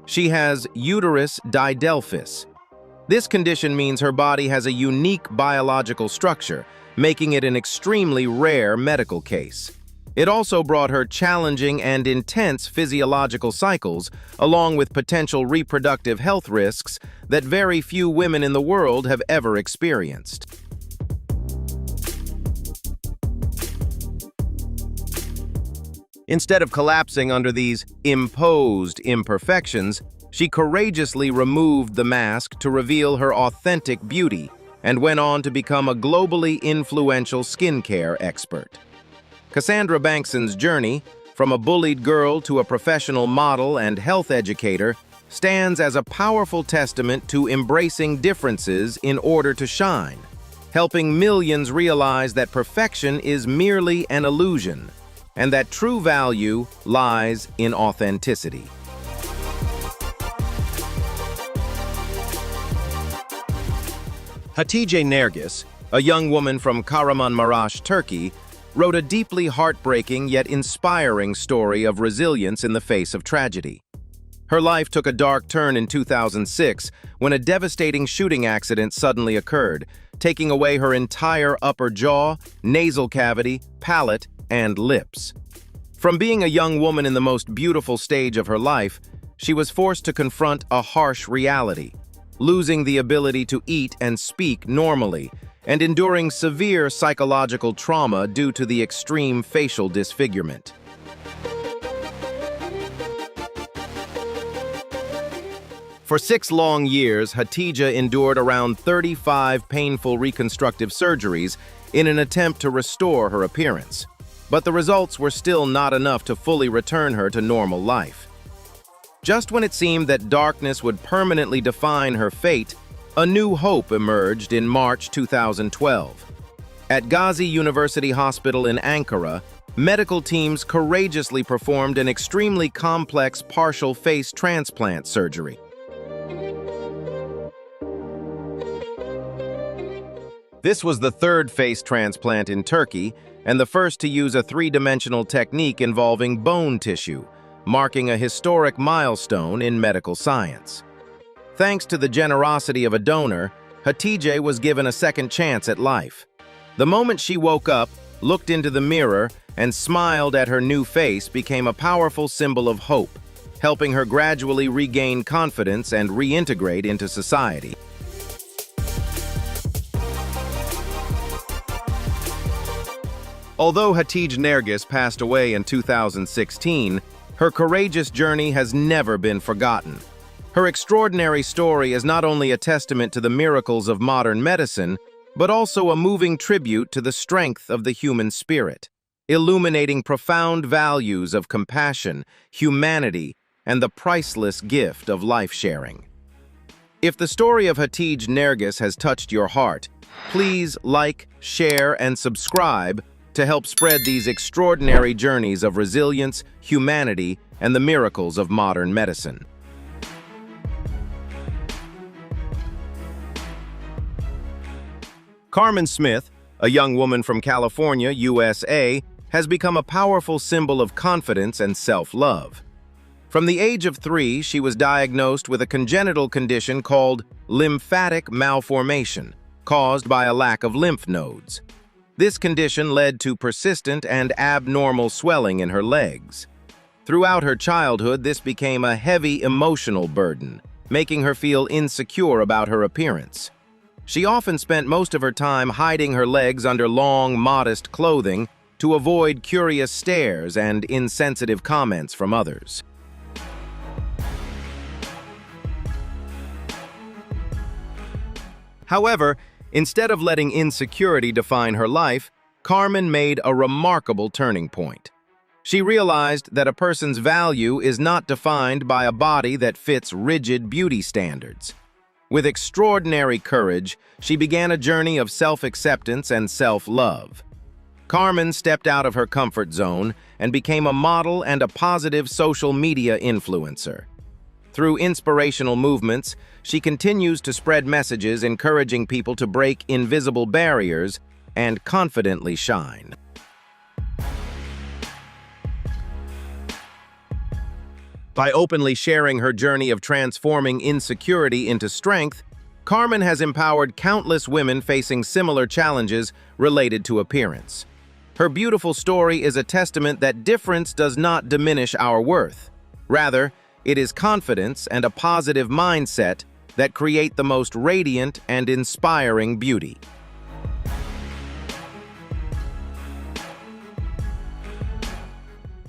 She has uterus didelphys. This condition means her body has a unique biological structure, making it an extremely rare medical case. It also brought her challenging and intense physiological cycles, along with potential reproductive health risks that very few women in the world have ever experienced. Instead of collapsing under these imposed imperfections, she courageously removed the mask to reveal her authentic beauty and went on to become a globally influential skincare expert. Cassandra Bankson's journey, from a bullied girl to a professional model and health educator, stands as a powerful testament to embracing differences in order to shine. helping millions realize that perfection is merely an illusion, and that true value lies in authenticity. Hatice Nergis, a young woman from Kahramanmaraş, Turkey, wrote a deeply heartbreaking yet inspiring story of resilience in the face of tragedy. Her life took a dark turn in 2006 when a devastating shooting accident suddenly occurred, taking away her entire upper jaw, nasal cavity, palate, and lips. From being a young woman in the most beautiful stage of her life, she was forced to confront a harsh reality, losing the ability to eat and speak normally, and enduring severe psychological trauma due to the extreme facial disfigurement. For 6 long years, Hatice endured around 35 painful reconstructive surgeries in an attempt to restore her appearance. But the results were still not enough to fully return her to normal life. Just when it seemed that darkness would permanently define her fate, a new hope emerged in March 2012. At Gazi University Hospital in Ankara, medical teams courageously performed an extremely complex partial face transplant surgery. This was the third face transplant in Turkey and the first to use a 3-dimensional technique involving bone tissue, marking a historic milestone in medical science. Thanks to the generosity of a donor, Hatice was given a second chance at life. The moment she woke up, looked into the mirror, and smiled at her new face became a powerful symbol of hope, helping her gradually regain confidence and reintegrate into society. Although Hatice Nergis passed away in 2016, her courageous journey has never been forgotten. Her extraordinary story is not only a testament to the miracles of modern medicine, but also a moving tribute to the strength of the human spirit, illuminating profound values of compassion, humanity, and the priceless gift of life-sharing. If the story of Hatice Nergis has touched your heart, please like, share, and subscribe to help spread these extraordinary journeys of resilience, humanity, and the miracles of modern medicine. Carmen Smith, a young woman from California, USA, has become a powerful symbol of confidence and self-love. From the age of 3, she was diagnosed with a congenital condition called lymphatic malformation, caused by a lack of lymph nodes. This condition led to persistent and abnormal swelling in her legs. Throughout her childhood, this became a heavy emotional burden, making her feel insecure about her appearance. She often spent most of her time hiding her legs under long, modest clothing to avoid curious stares and insensitive comments from others. However, instead of letting insecurity define her life, Carmen made a remarkable turning point. She realized that a person's value is not defined by a body that fits rigid beauty standards. With extraordinary courage, she began a journey of self-acceptance and self-love. Carmen stepped out of her comfort zone and became a model and a positive social media influencer. Through inspirational movements, she continues to spread messages encouraging people to break invisible barriers and confidently shine. By openly sharing her journey of transforming insecurity into strength, Carmen has empowered countless women facing similar challenges related to appearance. Her beautiful story is a testament that difference does not diminish our worth. Rather, it is confidence and a positive mindset that create the most radiant and inspiring beauty.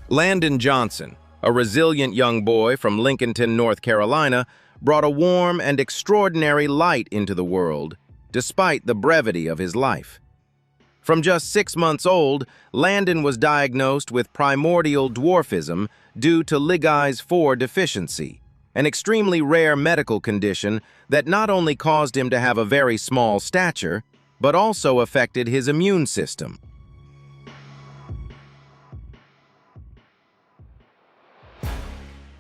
Landon Johnson, a resilient young boy from Lincolnton, North Carolina, brought a warm and extraordinary light into the world, despite the brevity of his life. From just 6 months old, Landon was diagnosed with primordial dwarfism due to ligase 4 deficiency, an extremely rare medical condition that not only caused him to have a very small stature, but also affected his immune system.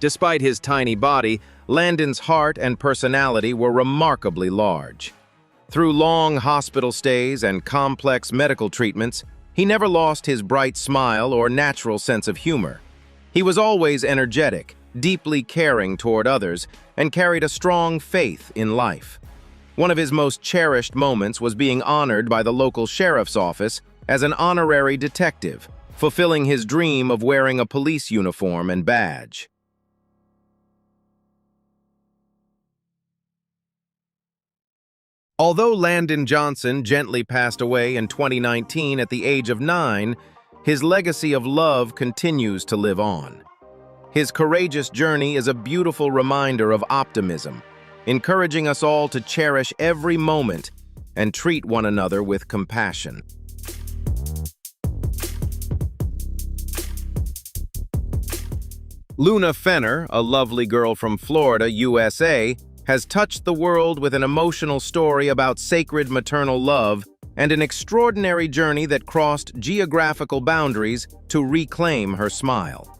Despite his tiny body, Landon's heart and personality were remarkably large. Through long hospital stays and complex medical treatments, he never lost his bright smile or natural sense of humor. He was always energetic, deeply caring toward others, and carried a strong faith in life. One of his most cherished moments was being honored by the local sheriff's office as an honorary detective, fulfilling his dream of wearing a police uniform and badge. Although Landon Johnson gently passed away in 2019 at the age of 9, his legacy of love continues to live on. His courageous journey is a beautiful reminder of optimism, encouraging us all to cherish every moment and treat one another with compassion. Luna Fenner, a lovely girl from Florida, USA, has touched the world with an emotional story about sacred maternal love and an extraordinary journey that crossed geographical boundaries to reclaim her smile.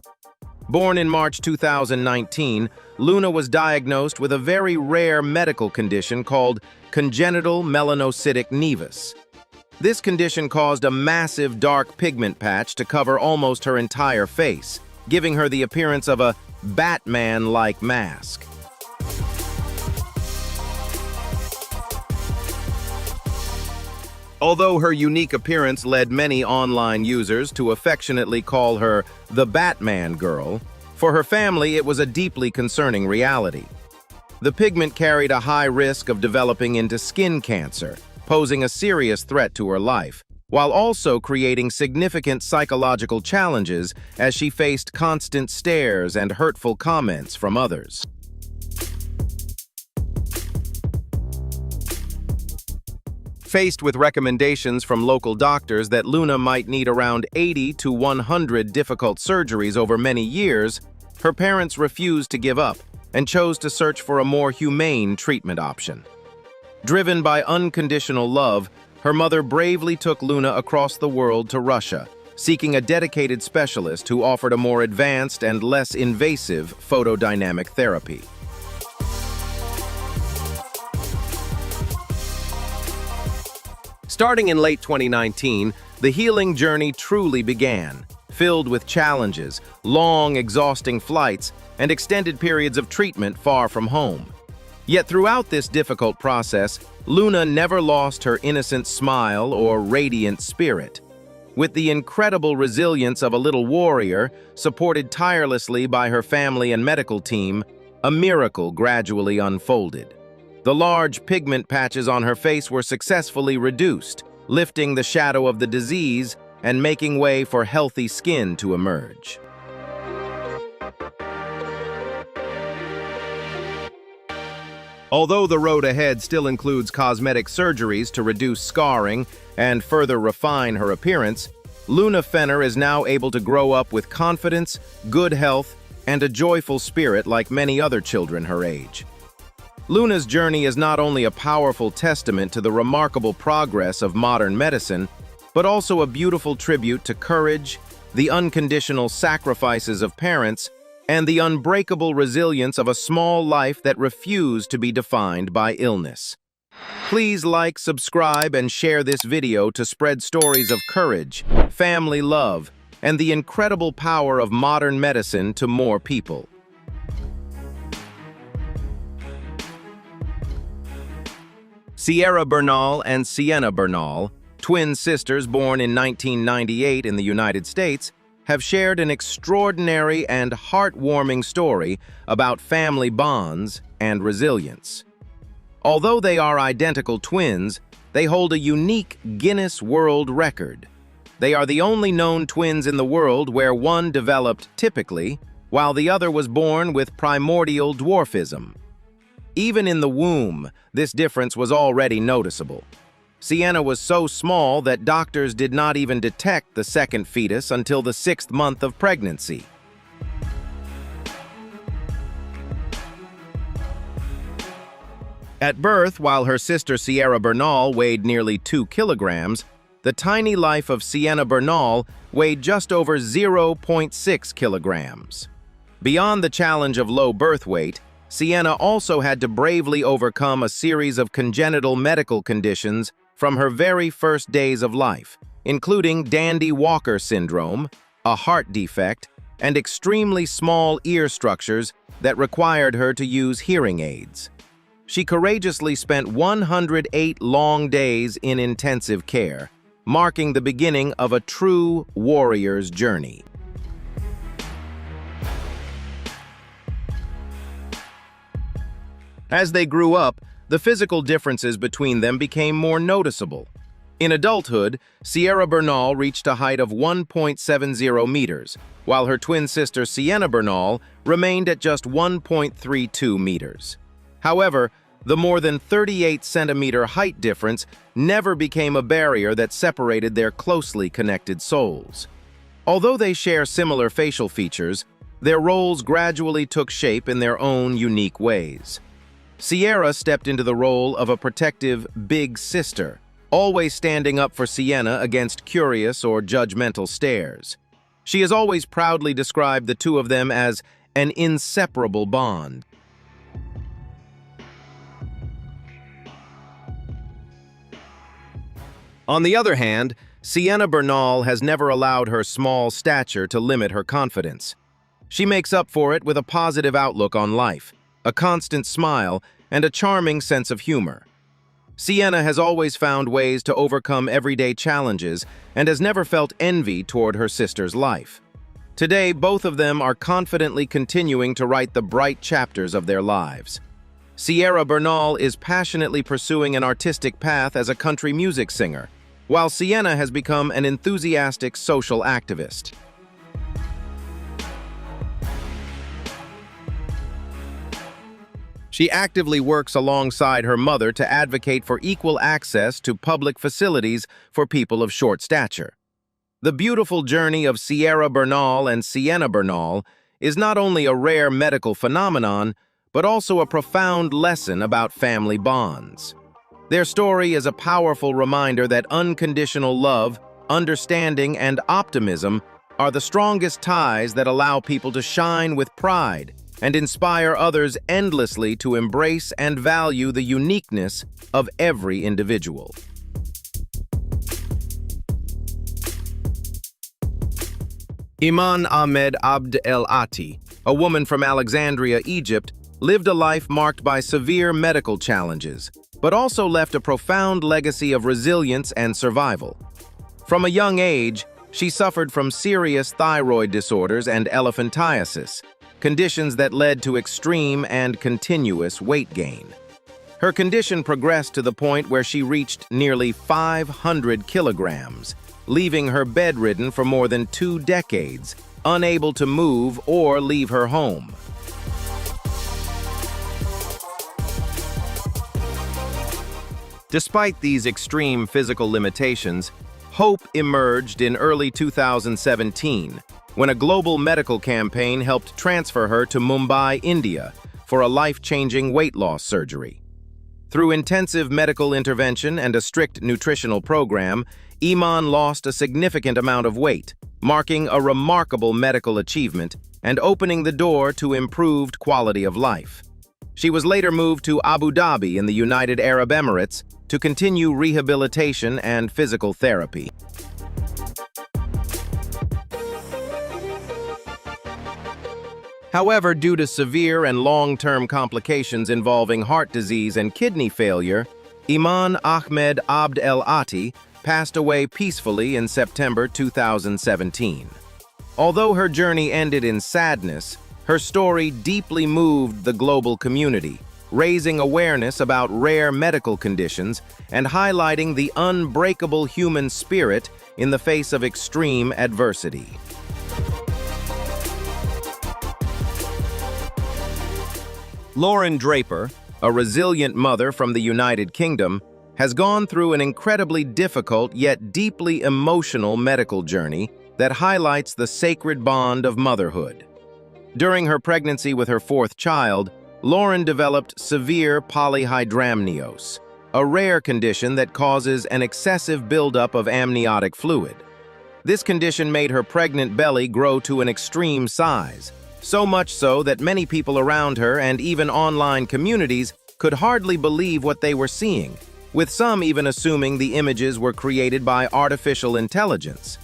Born in March 2019, Luna was diagnosed with a very rare medical condition called congenital melanocytic nevus. This condition caused a massive dark pigment patch to cover almost her entire face, giving her the appearance of a Batman-like mask. Although her unique appearance led many online users to affectionately call her the Batman Girl, for her family it was a deeply concerning reality. The pigment carried a high risk of developing into skin cancer, posing a serious threat to her life, while also creating significant psychological challenges as she faced constant stares and hurtful comments from others. Faced with recommendations from local doctors that Luna might need around 80 to 100 difficult surgeries over many years, her parents refused to give up and chose to search for a more humane treatment option. Driven by unconditional love, her mother bravely took Luna across the world to Russia, seeking a dedicated specialist who offered a more advanced and less invasive photodynamic therapy. Starting in late 2019, the healing journey truly began, filled with challenges, long, exhausting flights, and extended periods of treatment far from home. Yet throughout this difficult process, Luna never lost her innocent smile or radiant spirit. With the incredible resilience of a little warrior, supported tirelessly by her family and medical team, a miracle gradually unfolded. The large pigment patches on her face were successfully reduced, lifting the shadow of the disease and making way for healthy skin to emerge. Although the road ahead still includes cosmetic surgeries to reduce scarring and further refine her appearance, Luna Fenner is now able to grow up with confidence, good health, and a joyful spirit like many other children her age. Luna's journey is not only a powerful testament to the remarkable progress of modern medicine, but also a beautiful tribute to courage, the unconditional sacrifices of parents, and the unbreakable resilience of a small life that refused to be defined by illness. Please like, subscribe, and share this video to spread stories of courage, family love, and the incredible power of modern medicine to more people. Sierra Bernal and Sienna Bernal, twin sisters born in 1998 in the United States, have shared an extraordinary and heartwarming story about family bonds and resilience. Although they are identical twins, they hold a unique Guinness World Record. They are the only known twins in the world where one developed typically, while the other was born with primordial dwarfism. Even in the womb, this difference was already noticeable. Sienna was so small that doctors did not even detect the second fetus until the 6th month of pregnancy. At birth, while her sister Sierra Bernal weighed nearly 2 kilograms, the tiny life of Sienna Bernal weighed just over 0.6 kilograms. Beyond the challenge of low birth weight, Sienna also had to bravely overcome a series of congenital medical conditions from her very first days of life, including Dandy Walker syndrome, a heart defect, and extremely small ear structures that required her to use hearing aids. She courageously spent 108 long days in intensive care, marking the beginning of a true warrior's journey. As they grew up, the physical differences between them became more noticeable. In adulthood, Sierra Bernal reached a height of 1.70 meters, while her twin sister Sienna Bernal remained at just 1.32 meters. However, the more than 38-centimeter height difference never became a barrier that separated their closely connected souls. Although they share similar facial features, their roles gradually took shape in their own unique ways. Sierra stepped into the role of a protective big sister, always standing up for Sienna against curious or judgmental stares. She has always proudly described the two of them as an inseparable bond. On the other hand, Sienna Bernal has never allowed her small stature to limit her confidence. She makes up for it with a positive outlook on life, a constant smile, and a charming sense of humor. Sienna has always found ways to overcome everyday challenges and has never felt envy toward her sister's life. Today, both of them are confidently continuing to write the bright chapters of their lives. Sierra Bernal is passionately pursuing an artistic path as a country music singer, while Sienna has become an enthusiastic social activist. She actively works alongside her mother to advocate for equal access to public facilities for people of short stature. The beautiful journey of Sierra Bernal and Sienna Bernal is not only a rare medical phenomenon, but also a profound lesson about family bonds. Their story is a powerful reminder that unconditional love, understanding, and optimism are the strongest ties that allow people to shine with pride and inspire others endlessly to embrace and value the uniqueness of every individual. Iman Ahmed Abd el-Ati, a woman from Alexandria, Egypt, lived a life marked by severe medical challenges, but also left a profound legacy of resilience and survival. From a young age, she suffered from serious thyroid disorders and elephantiasis, conditions that led to extreme and continuous weight gain. Her condition progressed to the point where she reached nearly 500 kilograms, leaving her bedridden for more than 2 decades, unable to move or leave her home. Despite these extreme physical limitations, hope emerged in early 2017, when a global medical campaign helped transfer her to Mumbai, India, for a life-changing weight loss surgery. Through intensive medical intervention and a strict nutritional program, Iman lost a significant amount of weight, marking a remarkable medical achievement and opening the door to improved quality of life. She was later moved to Abu Dhabi in the United Arab Emirates to continue rehabilitation and physical therapy. However, due to severe and long-term complications involving heart disease and kidney failure, Iman Ahmed Abd el-Ati passed away peacefully in September 2017. Although her journey ended in sadness, her story deeply moved the global community, raising awareness about rare medical conditions and highlighting the unbreakable human spirit in the face of extreme adversity. Lauren Draper, a resilient mother from the United Kingdom, has gone through an incredibly difficult yet deeply emotional medical journey that highlights the sacred bond of motherhood. During her pregnancy with her 4th child, Lauren developed severe polyhydramnios, a rare condition that causes an excessive buildup of amniotic fluid. This condition made her pregnant belly grow to an extreme size, so much so that many people around her and even online communities could hardly believe what they were seeing, with some even assuming the images were created by artificial intelligence.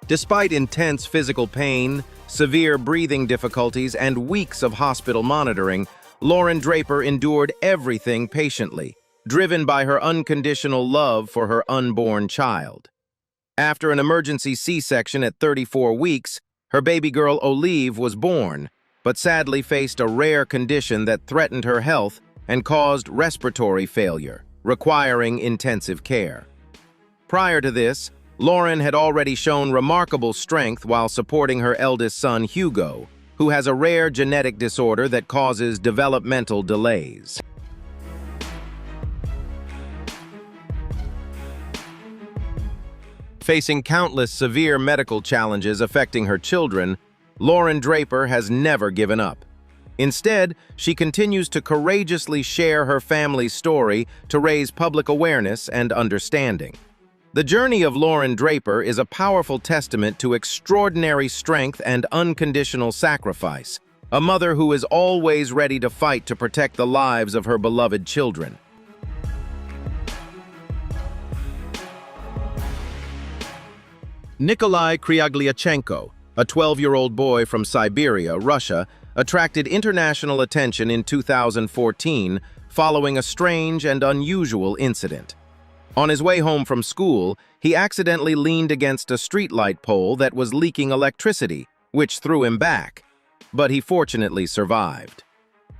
Despite intense physical pain, severe breathing difficulties, and weeks of hospital monitoring, Lauren Draper endured everything patiently, driven by her unconditional love for her unborn child. After an emergency C-section at 34 weeks, her baby girl Olive was born, but sadly faced a rare condition that threatened her health and caused respiratory failure, requiring intensive care. Prior to this, Lauren had already shown remarkable strength while supporting her eldest son, Hugo, who has a rare genetic disorder that causes developmental delays. Facing countless severe medical challenges affecting her children, Lauren Draper has never given up. Instead, she continues to courageously share her family's story to raise public awareness and understanding. The journey of Lauren Draper is a powerful testament to extraordinary strength and unconditional sacrifice, a mother who is always ready to fight to protect the lives of her beloved children. Nikolai Kryagliachenko, a 12-year-old boy from Siberia, Russia, attracted international attention in 2014 following a strange and unusual incident. On his way home from school, he accidentally leaned against a streetlight pole that was leaking electricity, which threw him back, but he fortunately survived.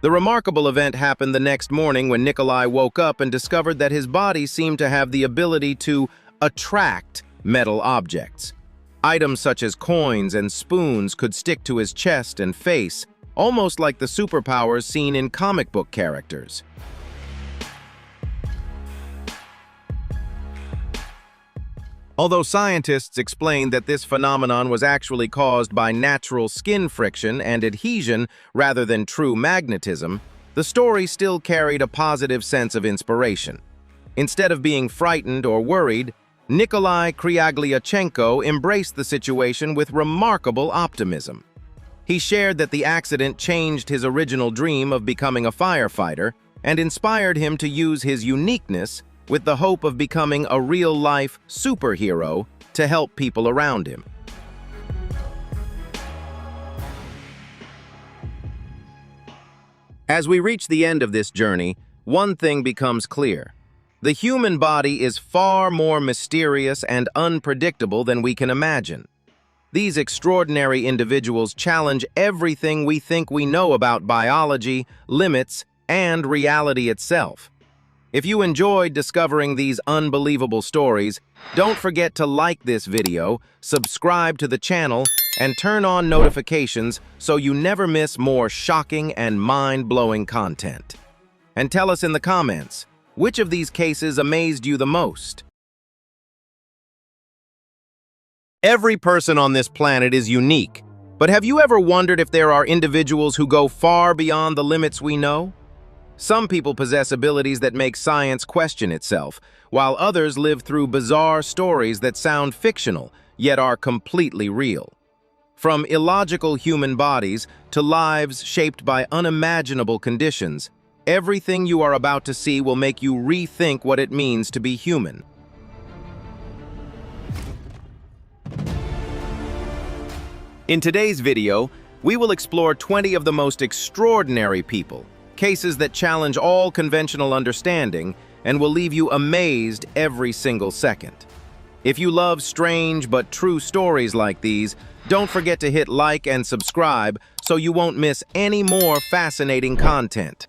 The remarkable event happened the next morning when Nikolai woke up and discovered that his body seemed to have the ability to attract metal objects. Items such as coins and spoons could stick to his chest and face, almost like the superpowers seen in comic book characters. Although scientists explained that this phenomenon was actually caused by natural skin friction and adhesion rather than true magnetism, the story still carried a positive sense of inspiration. Instead of being frightened or worried, Nikolai Kryagliachenko embraced the situation with remarkable optimism. He shared that the accident changed his original dream of becoming a firefighter and inspired him to use his uniqueness with the hope of becoming a real-life superhero to help people around him. As we reach the end of this journey, one thing becomes clear. The human body is far more mysterious and unpredictable than we can imagine. These extraordinary individuals challenge everything we think we know about biology, limits, and reality itself. If you enjoyed discovering these unbelievable stories, don't forget to like this video, subscribe to the channel, and turn on notifications so you never miss more shocking and mind-blowing content. And tell us in the comments, which of these cases amazed you the most? Every person on this planet is unique, but have you ever wondered if there are individuals who go far beyond the limits we know? Some people possess abilities that make science question itself, while others live through bizarre stories that sound fictional, yet are completely real. From illogical human bodies to lives shaped by unimaginable conditions, everything you are about to see will make you rethink what it means to be human. In today's video, we will explore 20 of the most extraordinary people, cases that challenge all conventional understanding and will leave you amazed every single second. If you love strange but true stories like these, don't forget to hit like and subscribe so you won't miss any more fascinating content.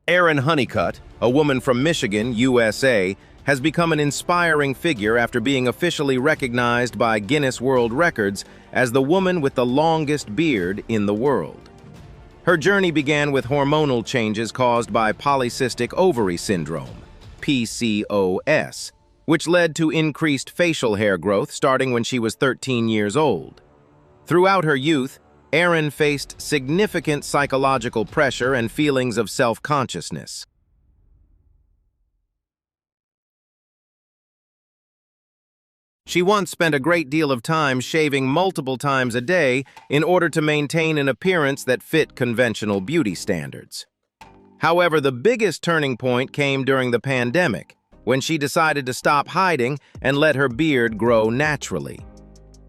Erin Honeycutt, a woman from Michigan, USA, has become an inspiring figure after being officially recognized by Guinness World Records as the woman with the longest beard in the world. Her journey began with hormonal changes caused by polycystic ovary syndrome, PCOS, which led to increased facial hair growth starting when she was 13 years old. Throughout her youth, Erin faced significant psychological pressure and feelings of self-consciousness. She once spent a great deal of time shaving multiple times a day in order to maintain an appearance that fit conventional beauty standards. However, the biggest turning point came during the pandemic, when she decided to stop hiding and let her beard grow naturally.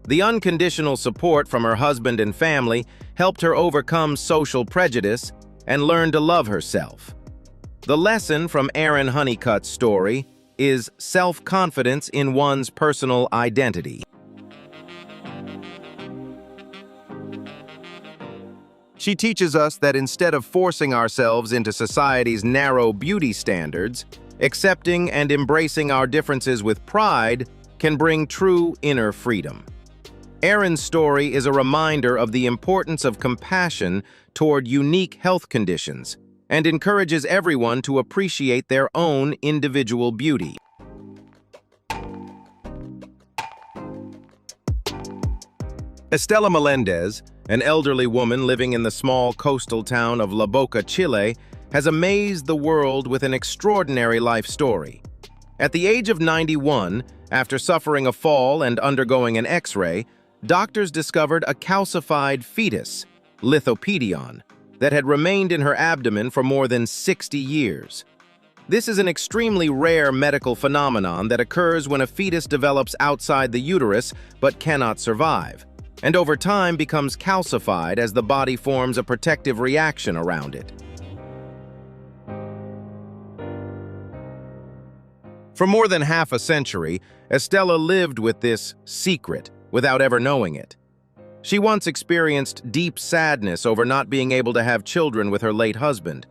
The unconditional support from her husband and family helped her overcome social prejudice and learn to love herself. The lesson from Erin Honeycutt's story is self-confidence in one's personal identity. She teaches us that instead of forcing ourselves into society's narrow beauty standards, accepting and embracing our differences with pride can bring true inner freedom. Erin's story is a reminder of the importance of compassion toward unique health conditions and encourages everyone to appreciate their own individual beauty. Estela Melendez, an elderly woman living in the small coastal town of La Boca, Chile, has amazed the world with an extraordinary life story. At the age of 91, after suffering a fall and undergoing an X-ray, doctors discovered a calcified fetus, lithopedion, that had remained in her abdomen for more than 60 years. This is an extremely rare medical phenomenon that occurs when a fetus develops outside the uterus but cannot survive, and over time becomes calcified as the body forms a protective reaction around it. For more than half a century, Estela lived with this secret without ever knowing it. She once experienced deep sadness over not being able to have children with her late husband.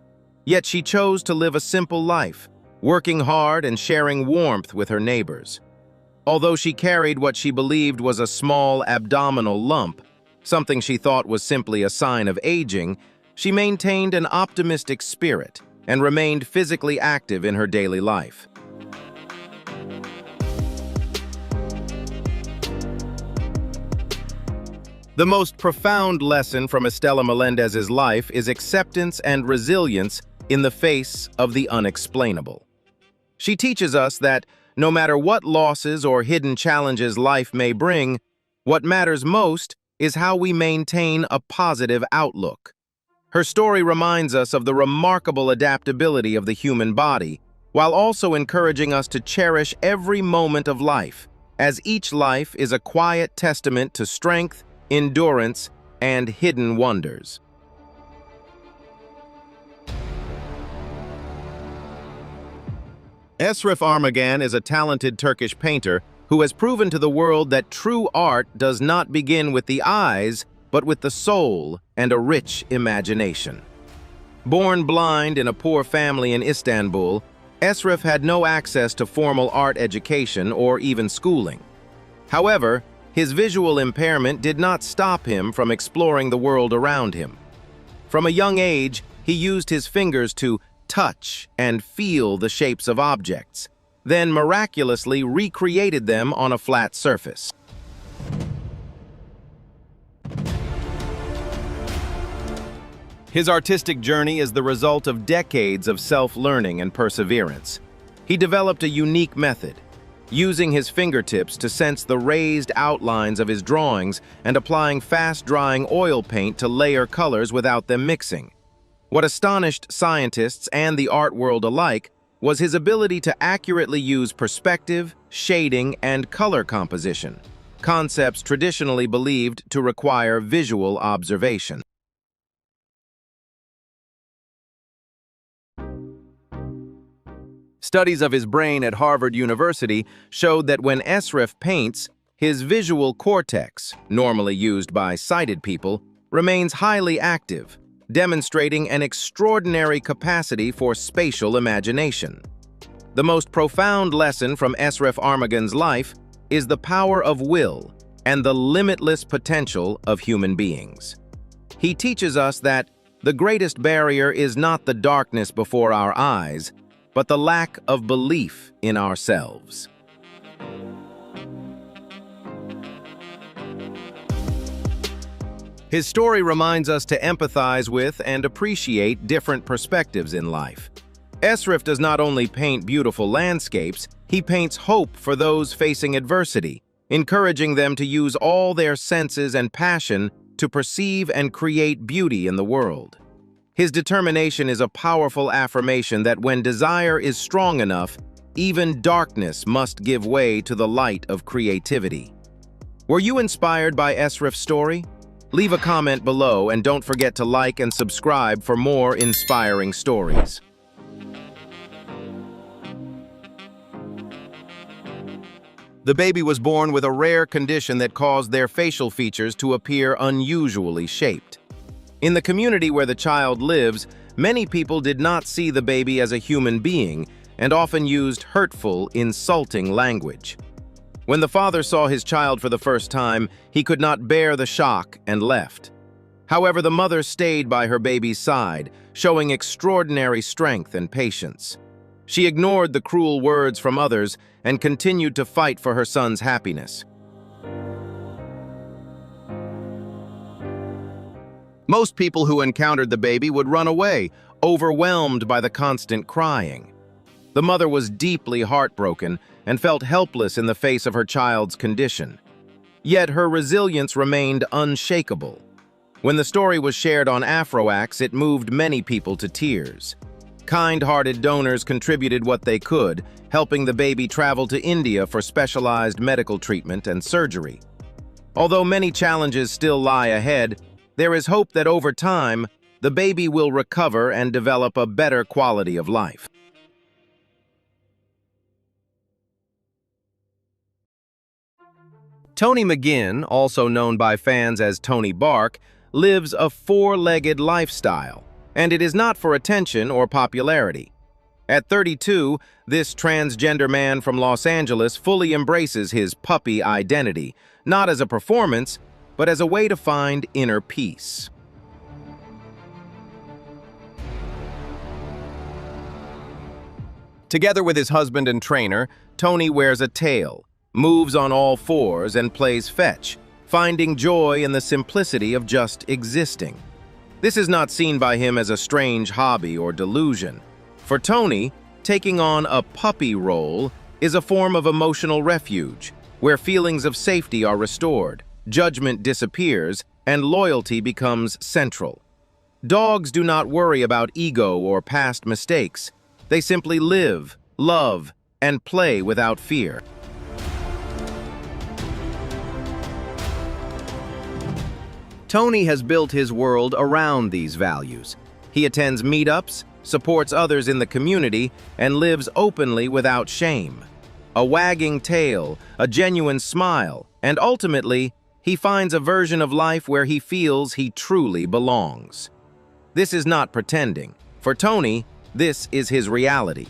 Yet she chose to live a simple life, working hard and sharing warmth with her neighbors. Although she carried what she believed was a small abdominal lump, something she thought was simply a sign of aging, she maintained an optimistic spirit and remained physically active in her daily life. The most profound lesson from Estela Melendez's life is acceptance and resilience in the face of the unexplainable. She teaches us that no matter what losses or hidden challenges life may bring, what matters most is how we maintain a positive outlook. Her story reminds us of the remarkable adaptability of the human body, while also encouraging us to cherish every moment of life, as each life is a quiet testament to strength, endurance, and hidden wonders. Esraf Armagan is a talented Turkish painter who has proven to the world that true art does not begin with the eyes, but with the soul and a rich imagination. Born blind in a poor family in Istanbul, Esraf had no access to formal art education or even schooling. However, his visual impairment did not stop him from exploring the world around him. From a young age, he used his fingers to touch and feel the shapes of objects, then miraculously recreated them on a flat surface. His artistic journey is the result of decades of self-learning and perseverance. He developed a unique method, using his fingertips to sense the raised outlines of his drawings and applying fast-drying oil paint to layer colors without them mixing. What astonished scientists and the art world alike was his ability to accurately use perspective, shading, and color composition, concepts traditionally believed to require visual observation. Studies of his brain at Harvard University showed that when Esraf paints, his visual cortex, normally used by sighted people, remains highly active, demonstrating an extraordinary capacity for spatial imagination. The most profound lesson from Esraf Armagan's life is the power of will and the limitless potential of human beings. He teaches us that the greatest barrier is not the darkness before our eyes, but the lack of belief in ourselves. His story reminds us to empathize with and appreciate different perspectives in life. Esrif does not only paint beautiful landscapes, he paints hope for those facing adversity, encouraging them to use all their senses and passion to perceive and create beauty in the world. His determination is a powerful affirmation that when desire is strong enough, even darkness must give way to the light of creativity. Were you inspired by Esrif's story? Leave a comment below and don't forget to like and subscribe for more inspiring stories. The baby was born with a rare condition that caused their facial features to appear unusually shaped. In the community where the child lives, many people did not see the baby as a human being and often used hurtful, insulting language. When the father saw his child for the first time, he could not bear the shock and left. However, the mother stayed by her baby's side, showing extraordinary strength and patience. She ignored the cruel words from others and continued to fight for her son's happiness. Most people who encountered the baby would run away, overwhelmed by the constant crying. The mother was deeply heartbroken and felt helpless in the face of her child's condition. Yet her resilience remained unshakable. When the story was shared on Afroax, it moved many people to tears. Kind-hearted donors contributed what they could, helping the baby travel to India for specialized medical treatment and surgery. Although many challenges still lie ahead, there is hope that over time, the baby will recover and develop a better quality of life. Tony McGinn, also known by fans as Tony Bark, lives a four-legged lifestyle, and it is not for attention or popularity. At 32, this transgender man from Los Angeles fully embraces his puppy identity, not as a performance, but as a way to find inner peace. Together with his husband and trainer, Tony wears a tail, moves on all fours, and plays fetch, finding joy in the simplicity of just existing. This is not seen by him as a strange hobby or delusion. For Tony, taking on a puppy role is a form of emotional refuge, where feelings of safety are restored, judgment disappears, and loyalty becomes central. Dogs do not worry about ego or past mistakes. They simply live, love, and play without fear. Tony has built his world around these values. He attends meetups, supports others in the community, and lives openly without shame. A wagging tail, a genuine smile, and ultimately, he finds a version of life where he feels he truly belongs. This is not pretending. For Tony, this is his reality.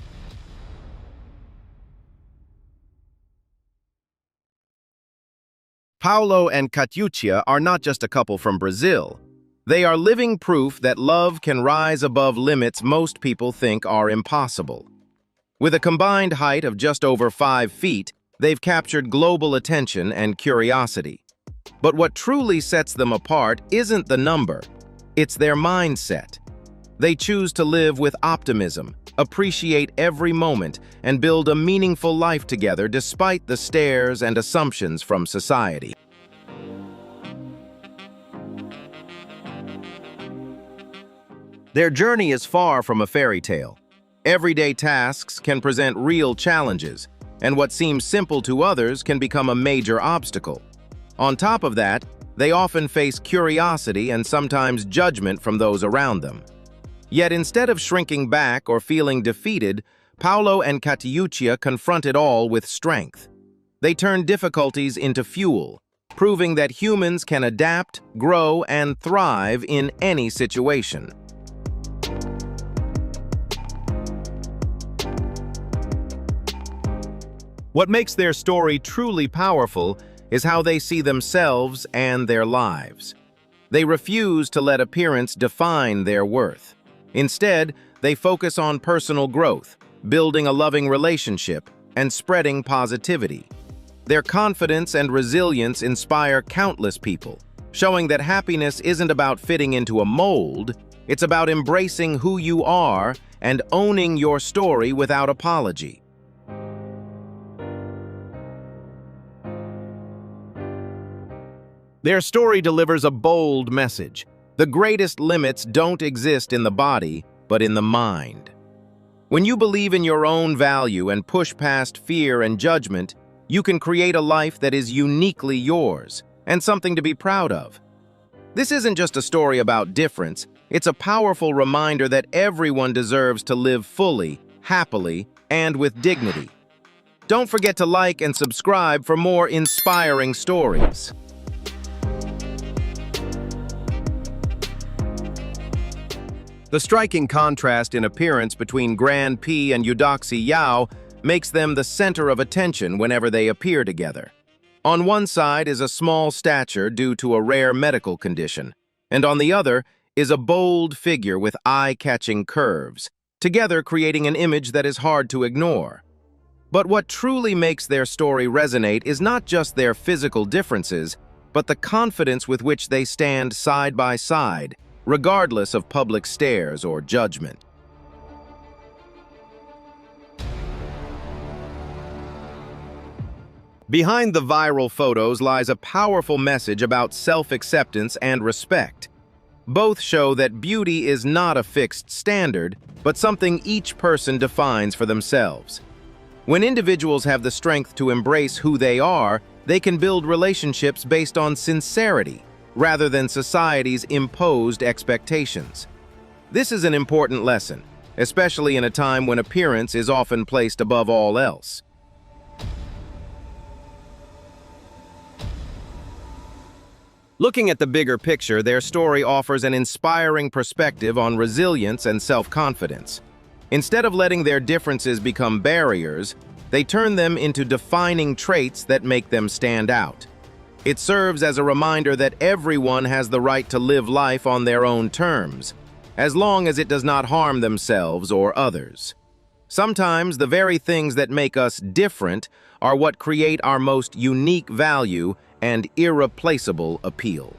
Paulo and Catiucia are not just a couple from Brazil. They are living proof that love can rise above limits most people think are impossible. With a combined height of just over 5 feet, they've captured global attention and curiosity. But what truly sets them apart isn't the number, it's their mindset. They choose to live with optimism, appreciate every moment, and build a meaningful life together despite the stares and assumptions from society. Their journey is far from a fairy tale. Everyday tasks can present real challenges, and what seems simple to others can become a major obstacle. On top of that, they often face curiosity and sometimes judgment from those around them. Yet instead of shrinking back or feeling defeated, Paulo and Catiucia confront it all with strength. They turn difficulties into fuel, proving that humans can adapt, grow, and thrive in any situation. What makes their story truly powerful is how they see themselves and their lives. They refuse to let appearance define their worth. Instead, they focus on personal growth, building a loving relationship, and spreading positivity. Their confidence and resilience inspire countless people, showing that happiness isn't about fitting into a mold, it's about embracing who you are and owning your story without apology. Their story delivers a bold message. The greatest limits don't exist in the body, but in the mind. When you believe in your own value and push past fear and judgment, you can create a life that is uniquely yours and something to be proud of. This isn't just a story about difference, it's a powerful reminder that everyone deserves to live fully, happily, and with dignity. Don't forget to like and subscribe for more inspiring stories. The striking contrast in appearance between Grand P and Eudoxie Yao makes them the center of attention whenever they appear together. On one side is a small stature due to a rare medical condition, and on the other is a bold figure with eye-catching curves, together creating an image that is hard to ignore. But what truly makes their story resonate is not just their physical differences, but the confidence with which they stand side by side, regardless of public stares or judgment. Behind the viral photos lies a powerful message about self-acceptance and respect. Both show that beauty is not a fixed standard, but something each person defines for themselves. When individuals have the strength to embrace who they are, they can build relationships based on sincerity, rather than society's imposed expectations. This is an important lesson, especially in a time when appearance is often placed above all else. Looking at the bigger picture, their story offers an inspiring perspective on resilience and self-confidence. Instead of letting their differences become barriers, they turn them into defining traits that make them stand out. It serves as a reminder that everyone has the right to live life on their own terms, as long as it does not harm themselves or others. Sometimes the very things that make us different are what create our most unique value and irreplaceable appeal.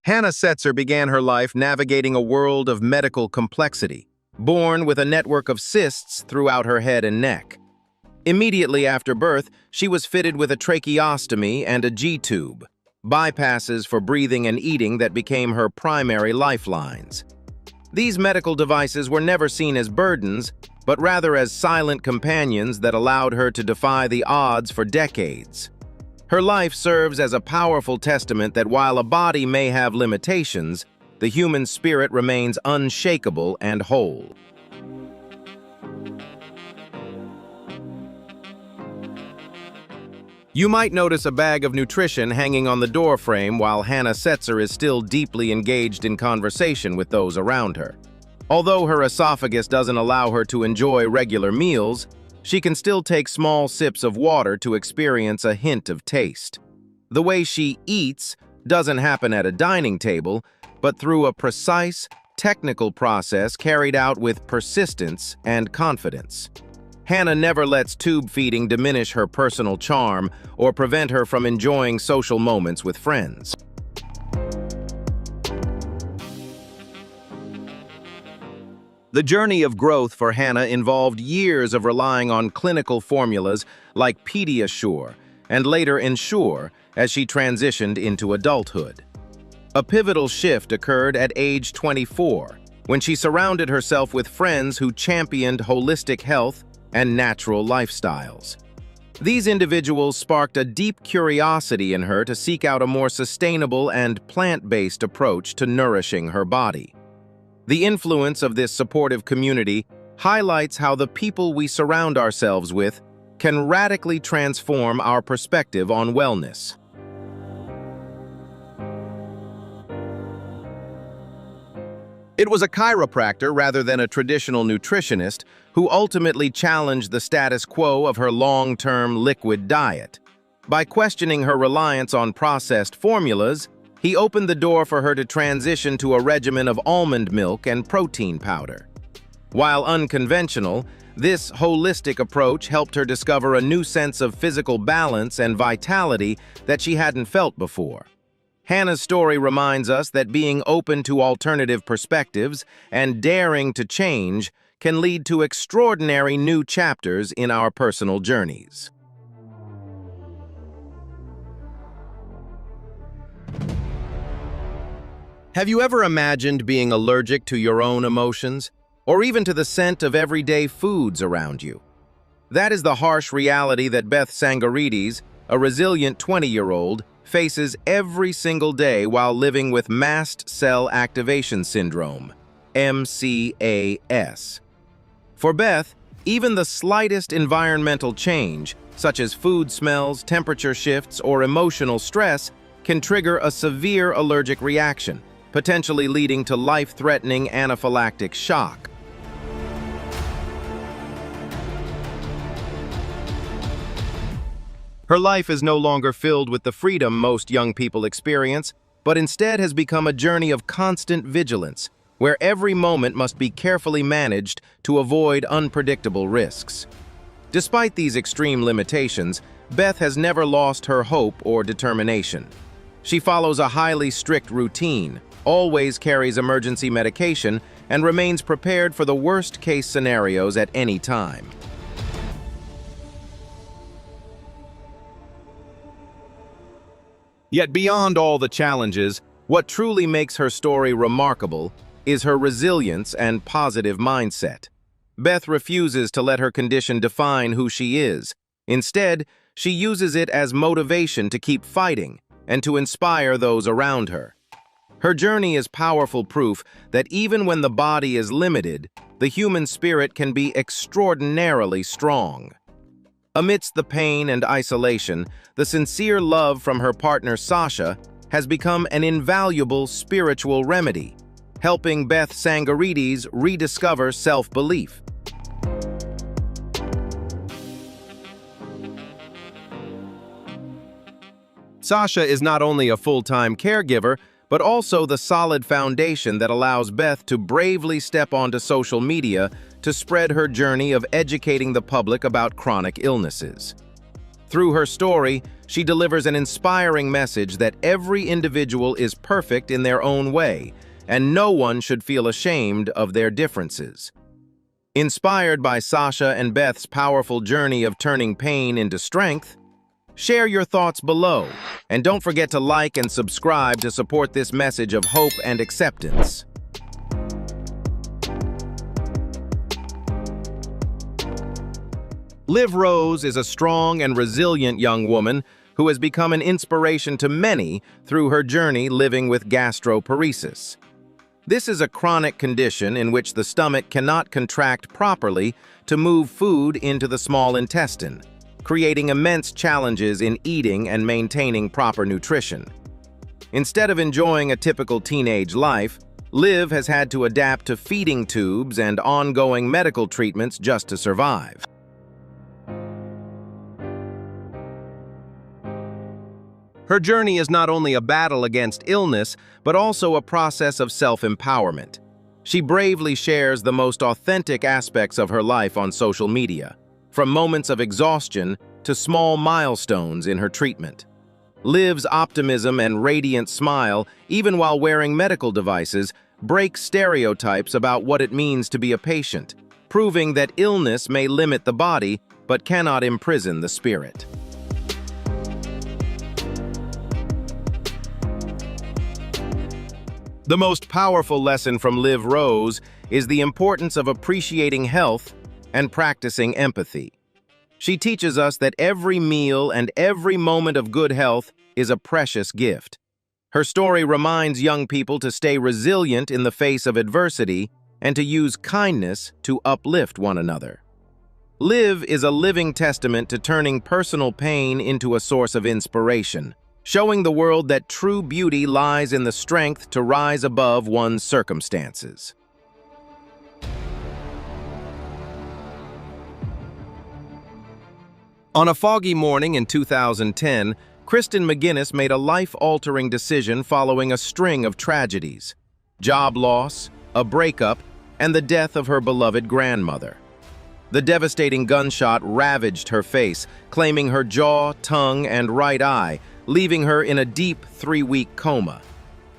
Hannah Setzer began her life navigating a world of medical complexity, born with a network of cysts throughout her head and neck. Immediately after birth, she was fitted with a tracheostomy and a G-tube, bypasses for breathing and eating that became her primary lifelines. These medical devices were never seen as burdens, but rather as silent companions that allowed her to defy the odds for decades. Her life serves as a powerful testament that while a body may have limitations, the human spirit remains unshakable and whole. You might notice a bag of nutrition hanging on the doorframe while Hannah Setzer is still deeply engaged in conversation with those around her. Although her esophagus doesn't allow her to enjoy regular meals, she can still take small sips of water to experience a hint of taste. The way she eats doesn't happen at a dining table, but through a precise, technical process carried out with persistence and confidence. Hannah never lets tube feeding diminish her personal charm or prevent her from enjoying social moments with friends. The journey of growth for Hannah involved years of relying on clinical formulas like Pediasure and later Ensure as she transitioned into adulthood. A pivotal shift occurred at age 24, when she surrounded herself with friends who championed holistic health and natural lifestyles. These individuals sparked a deep curiosity in her to seek out a more sustainable and plant-based approach to nourishing her body. The influence of this supportive community highlights how the people we surround ourselves with can radically transform our perspective on wellness. It was a chiropractor rather than a traditional nutritionist who ultimately challenged the status quo of her long-term liquid diet. By questioning her reliance on processed formulas, He opened the door for her to transition to a regimen of almond milk and protein powder. While unconventional, this holistic approach helped her discover a new sense of physical balance and vitality that she hadn't felt before. Hannah's story reminds us that being open to alternative perspectives and daring to change can lead to extraordinary new chapters in our personal journeys. Have you ever imagined being allergic to your own emotions, or even to the scent of everyday foods around you? That is the harsh reality that Beth Sangarides, a resilient 20-year-old, faces every single day while living with mast cell activation syndrome, MCAS. For Beth, even the slightest environmental change, such as food smells, temperature shifts, or emotional stress, can trigger a severe allergic reaction, potentially leading to life-threatening anaphylactic shock. Her life is no longer filled with the freedom most young people experience, but instead has become a journey of constant vigilance, where every moment must be carefully managed to avoid unpredictable risks. Despite these extreme limitations, Beth has never lost her hope or determination. She follows a highly strict routine, always carries emergency medication, and remains prepared for the worst-case scenarios at any time. Yet beyond all the challenges, what truly makes her story remarkable is her resilience and positive mindset. Beth refuses to let her condition define who she is. Instead, she uses it as motivation to keep fighting and to inspire those around her. Her journey is powerful proof that even when the body is limited, the human spirit can be extraordinarily strong. Amidst the pain and isolation, the sincere love from her partner Sasha has become an invaluable spiritual remedy, helping Beth Sangarides rediscover self-belief. Sasha is not only a full-time caregiver, but also the solid foundation that allows Beth to bravely step onto social media to spread her journey of educating the public about chronic illnesses. Through her story, she delivers an inspiring message that every individual is perfect in their own way, and no one should feel ashamed of their differences. Inspired by Sasha and Beth's powerful journey of turning pain into strength, share your thoughts below, and don't forget to like and subscribe to support this message of hope and acceptance. Liv Rose is a strong and resilient young woman who has become an inspiration to many through her journey living with gastroparesis. This is a chronic condition in which the stomach cannot contract properly to move food into the small intestine, creating immense challenges in eating and maintaining proper nutrition. Instead of enjoying a typical teenage life, Liv has had to adapt to feeding tubes and ongoing medical treatments just to survive. Her journey is not only a battle against illness, but also a process of self-empowerment. She bravely shares the most authentic aspects of her life on social media, from moments of exhaustion to small milestones in her treatment. Liv's optimism and radiant smile, even while wearing medical devices, break stereotypes about what it means to be a patient, proving that illness may limit the body but cannot imprison the spirit. The most powerful lesson from Liv Rose is the importance of appreciating health and practicing empathy. She teaches us that every meal and every moment of good health is a precious gift. Her story reminds young people to stay resilient in the face of adversity and to use kindness to uplift one another. Liv is a living testament to turning personal pain into a source of inspiration, showing the world that true beauty lies in the strength to rise above one's circumstances. On a foggy morning in 2010, Kristen McGinnis made a life-altering decision following a string of tragedies: job loss, a breakup, and the death of her beloved grandmother. The devastating gunshot ravaged her face, claiming her jaw, tongue, and right eye, leaving her in a deep 3-week coma.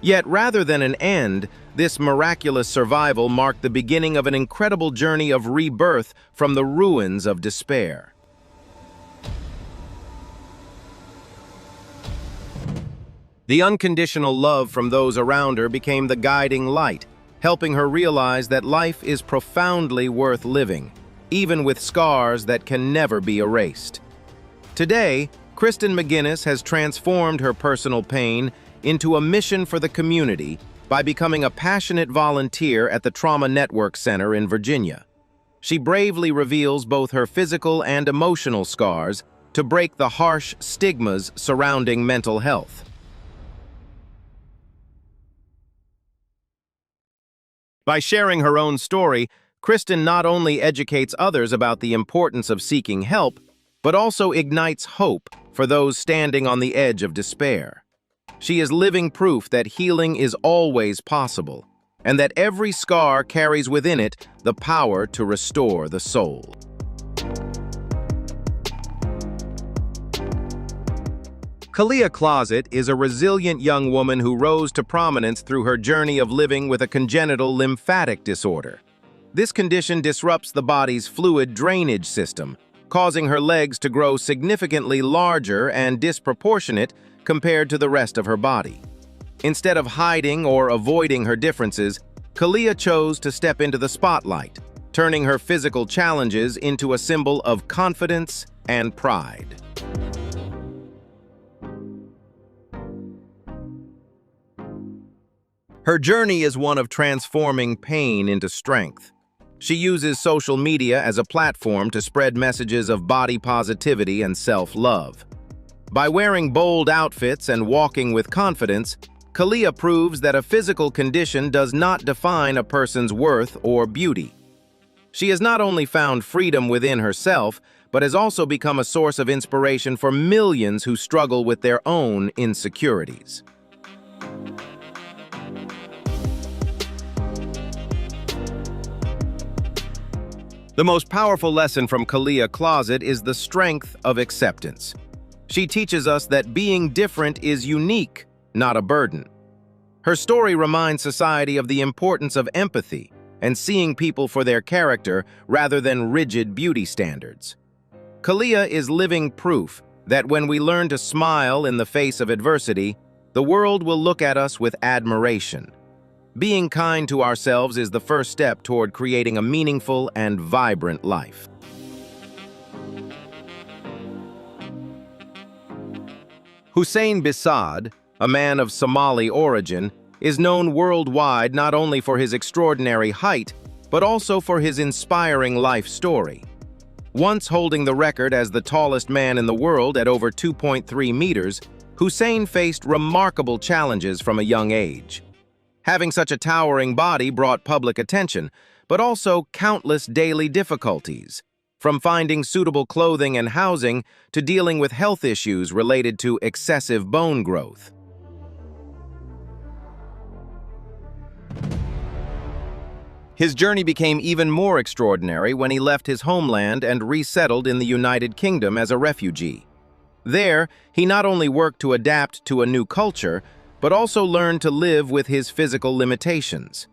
Yet rather than an end, this miraculous survival marked the beginning of an incredible journey of rebirth from the ruins of despair. The unconditional love from those around her became the guiding light, helping her realize that life is profoundly worth living, even with scars that can never be erased. Today, Kristen McGinnis has transformed her personal pain into a mission for the community by becoming a passionate volunteer at the Trauma Network Center in Virginia. She bravely reveals both her physical and emotional scars to break the harsh stigmas surrounding mental health. By sharing her own story, Kristen not only educates others about the importance of seeking help, but also ignites hope for those standing on the edge of despair. She is living proof that healing is always possible, and that every scar carries within it the power to restore the soul. Kalia Closet is a resilient young woman who rose to prominence through her journey of living with a congenital lymphatic disorder. This condition disrupts the body's fluid drainage system, causing her legs to grow significantly larger and disproportionate compared to the rest of her body. Instead of hiding or avoiding her differences, Kalia chose to step into the spotlight, turning her physical challenges into a symbol of confidence and pride. Her journey is one of transforming pain into strength. She uses social media as a platform to spread messages of body positivity and self-love. By wearing bold outfits and walking with confidence, Kalia proves that a physical condition does not define a person's worth or beauty. She has not only found freedom within herself, but has also become a source of inspiration for millions who struggle with their own insecurities. The most powerful lesson from Kalia Closet is the strength of acceptance. She teaches us that being different is unique, not a burden. Her story reminds society of the importance of empathy and seeing people for their character rather than rigid beauty standards. Kalia is living proof that when we learn to smile in the face of adversity, the world will look at us with admiration. Being kind to ourselves is the first step toward creating a meaningful and vibrant life. Hussein Bisad, a man of Somali origin, is known worldwide not only for his extraordinary height, but also for his inspiring life story. Once holding the record as the tallest man in the world at over 2.3 meters, Hussein faced remarkable challenges from a young age. Having such a towering body brought public attention, but also countless daily difficulties, from finding suitable clothing and housing to dealing with health issues related to excessive bone growth. His journey became even more extraordinary when he left his homeland and resettled in the United Kingdom as a refugee. There, he not only worked to adapt to a new culture, but also learned to live with his physical limitations.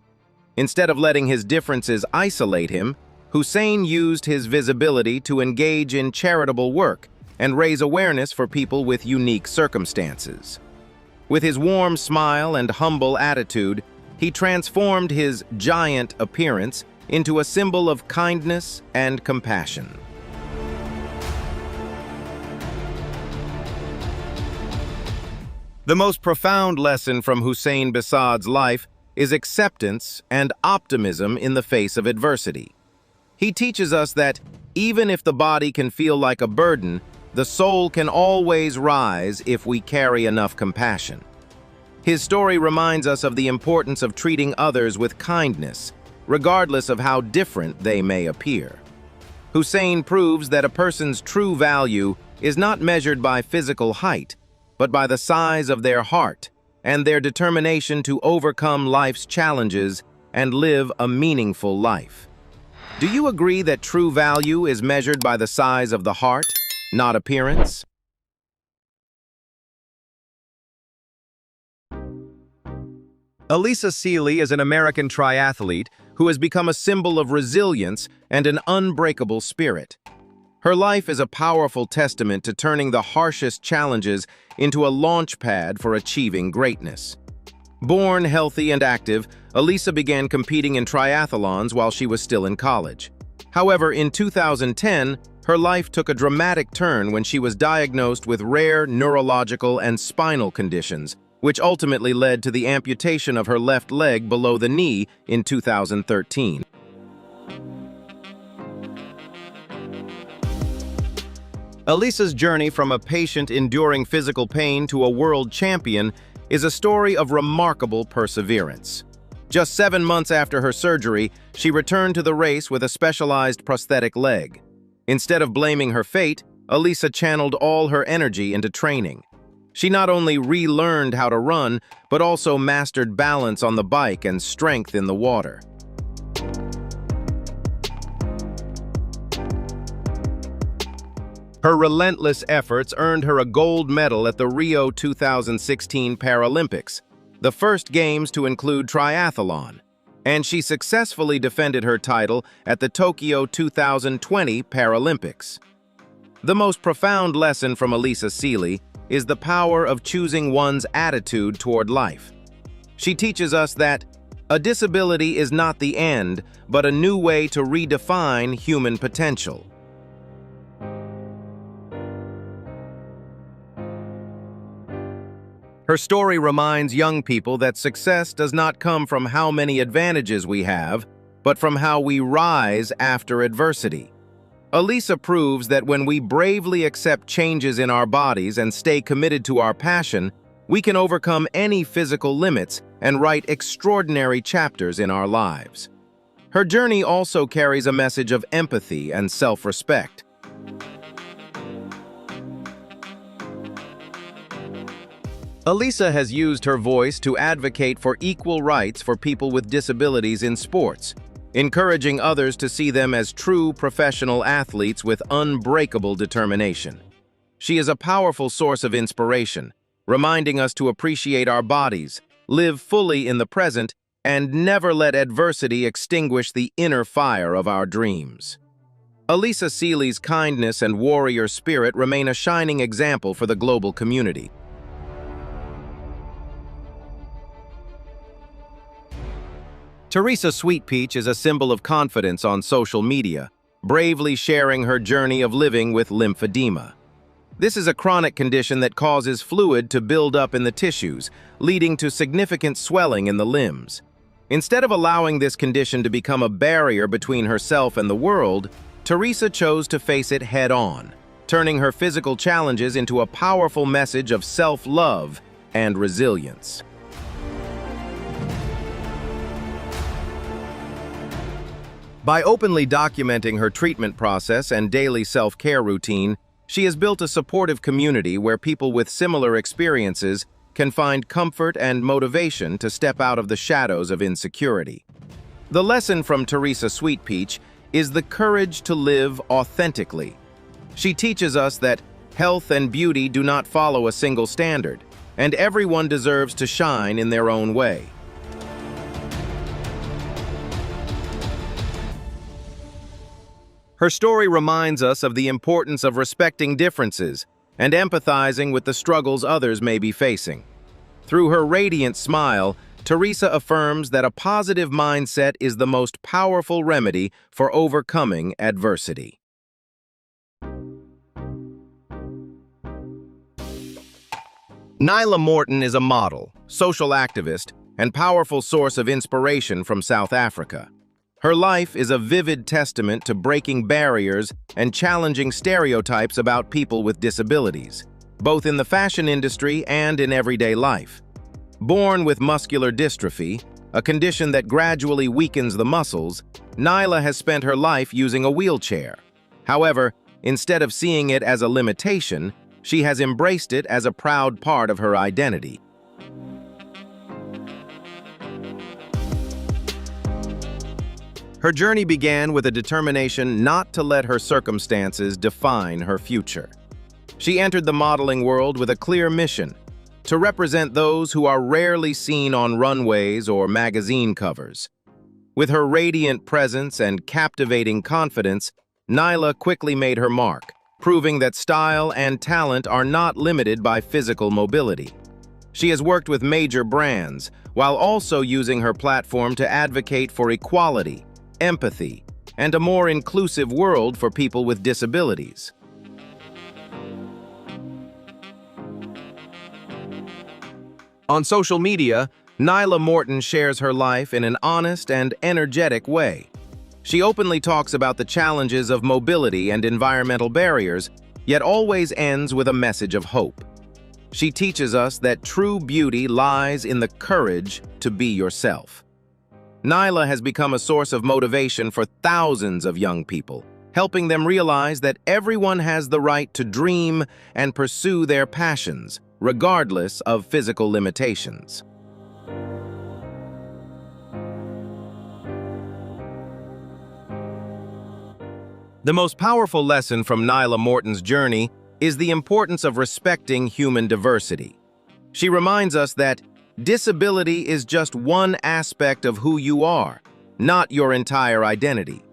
Instead of letting his differences isolate him, Hussein used his visibility to engage in charitable work and raise awareness for people with unique circumstances. With his warm smile and humble attitude, he transformed his giant appearance into a symbol of kindness and compassion. The most profound lesson from Hussein Bisad's life is acceptance and optimism in the face of adversity. He teaches us that even if the body can feel like a burden, the soul can always rise if we carry enough compassion. His story reminds us of the importance of treating others with kindness, regardless of how different they may appear. Hussein proves that a person's true value is not measured by physical height, but by the size of their heart and their determination to overcome life's challenges and live a meaningful life. Do you agree that true value is measured by the size of the heart, not appearance? Ayla Summer is an American triathlete who has become a symbol of resilience and an unbreakable spirit. Her life is a powerful testament to turning the harshest challenges into a launch pad for achieving greatness. Born healthy and active, Ayla began competing in triathlons while she was still in college. However, in 2010, her life took a dramatic turn when she was diagnosed with rare neurological and spinal conditions, which ultimately led to the amputation of her left leg below the knee in 2013. Ayla's journey from a patient enduring physical pain to a world champion is a story of remarkable perseverance. Just 7 months after her surgery, she returned to the race with a specialized prosthetic leg. Instead of blaming her fate, Ayla channeled all her energy into training. She not only relearned how to run, but also mastered balance on the bike and strength in the water. Her relentless efforts earned her a gold medal at the Rio 2016 Paralympics, the first games to include triathlon, and she successfully defended her title at the Tokyo 2020 Paralympics. The most profound lesson from Ayla Summer is the power of choosing one's attitude toward life. She teaches us that a disability is not the end, but a new way to redefine human potential. Her story reminds young people that success does not come from how many advantages we have, but from how we rise after adversity. Ayla proves that when we bravely accept changes in our bodies and stay committed to our passion, we can overcome any physical limits and write extraordinary chapters in our lives. Her journey also carries a message of empathy and self-respect. Ayla has used her voice to advocate for equal rights for people with disabilities in sports, encouraging others to see them as true professional athletes with unbreakable determination. She is a powerful source of inspiration, reminding us to appreciate our bodies, live fully in the present, and never let adversity extinguish the inner fire of our dreams. Ayla Summer's kindness and warrior spirit remain a shining example for the global community. Teresa Sweetpeach is a symbol of confidence on social media, bravely sharing her journey of living with lymphedema. This is a chronic condition that causes fluid to build up in the tissues, leading to significant swelling in the limbs. Instead of allowing this condition to become a barrier between herself and the world, Teresa chose to face it head-on, turning her physical challenges into a powerful message of self-love and resilience. By openly documenting her treatment process and daily self-care routine, she has built a supportive community where people with similar experiences can find comfort and motivation to step out of the shadows of insecurity. The lesson from Teresa Sweetpeach is the courage to live authentically. She teaches us that health and beauty do not follow a single standard, and everyone deserves to shine in their own way. Her story reminds us of the importance of respecting differences and empathizing with the struggles others may be facing. Through her radiant smile, Teresa affirms that a positive mindset is the most powerful remedy for overcoming adversity. Nyla Morton is a model, social activist, and powerful source of inspiration from South Africa. Her life is a vivid testament to breaking barriers and challenging stereotypes about people with disabilities, both in the fashion industry and in everyday life. Born with muscular dystrophy, a condition that gradually weakens the muscles, Nyla has spent her life using a wheelchair. However, instead of seeing it as a limitation, she has embraced it as a proud part of her identity. Her journey began with a determination not to let her circumstances define her future. She entered the modeling world with a clear mission: to represent those who are rarely seen on runways or magazine covers. With her radiant presence and captivating confidence, Ayla quickly made her mark, proving that style and talent are not limited by physical mobility. She has worked with major brands, while also using her platform to advocate for equality, empathy, and a more inclusive world for people with disabilities. On social media, Ayla Morton shares her life in an honest and energetic way. She openly talks about the challenges of mobility and environmental barriers, yet always ends with a message of hope. She teaches us that true beauty lies in the courage to be yourself. Ayla has become a source of motivation for thousands of young people, helping them realize that everyone has the right to dream and pursue their passions, regardless of physical limitations. The most powerful lesson from Ayla Morton's journey is the importance of respecting human diversity. She reminds us that disability is just one aspect of who you are, not your entire identity.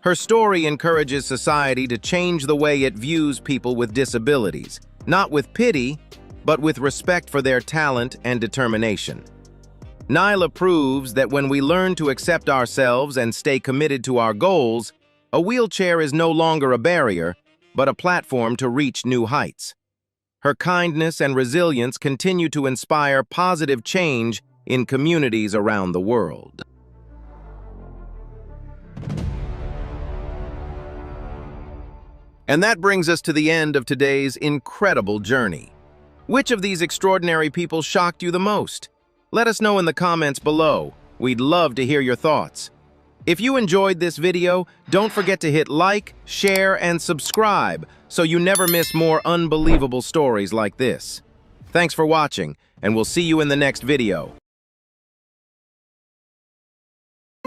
Her story encourages society to change the way it views people with disabilities, not with pity, but with respect for their talent and determination. Ayla proves that when we learn to accept ourselves and stay committed to our goals, a wheelchair is no longer a barrier, but a platform to reach new heights. Her kindness and resilience continue to inspire positive change in communities around the world. And that brings us to the end of today's incredible journey. Which of these extraordinary people shocked you the most? Let us know in the comments below. We'd love to hear your thoughts. If you enjoyed this video, don't forget to hit like, share, and subscribe so you never miss more unbelievable stories like this. Thanks for watching, and we'll see you in the next video.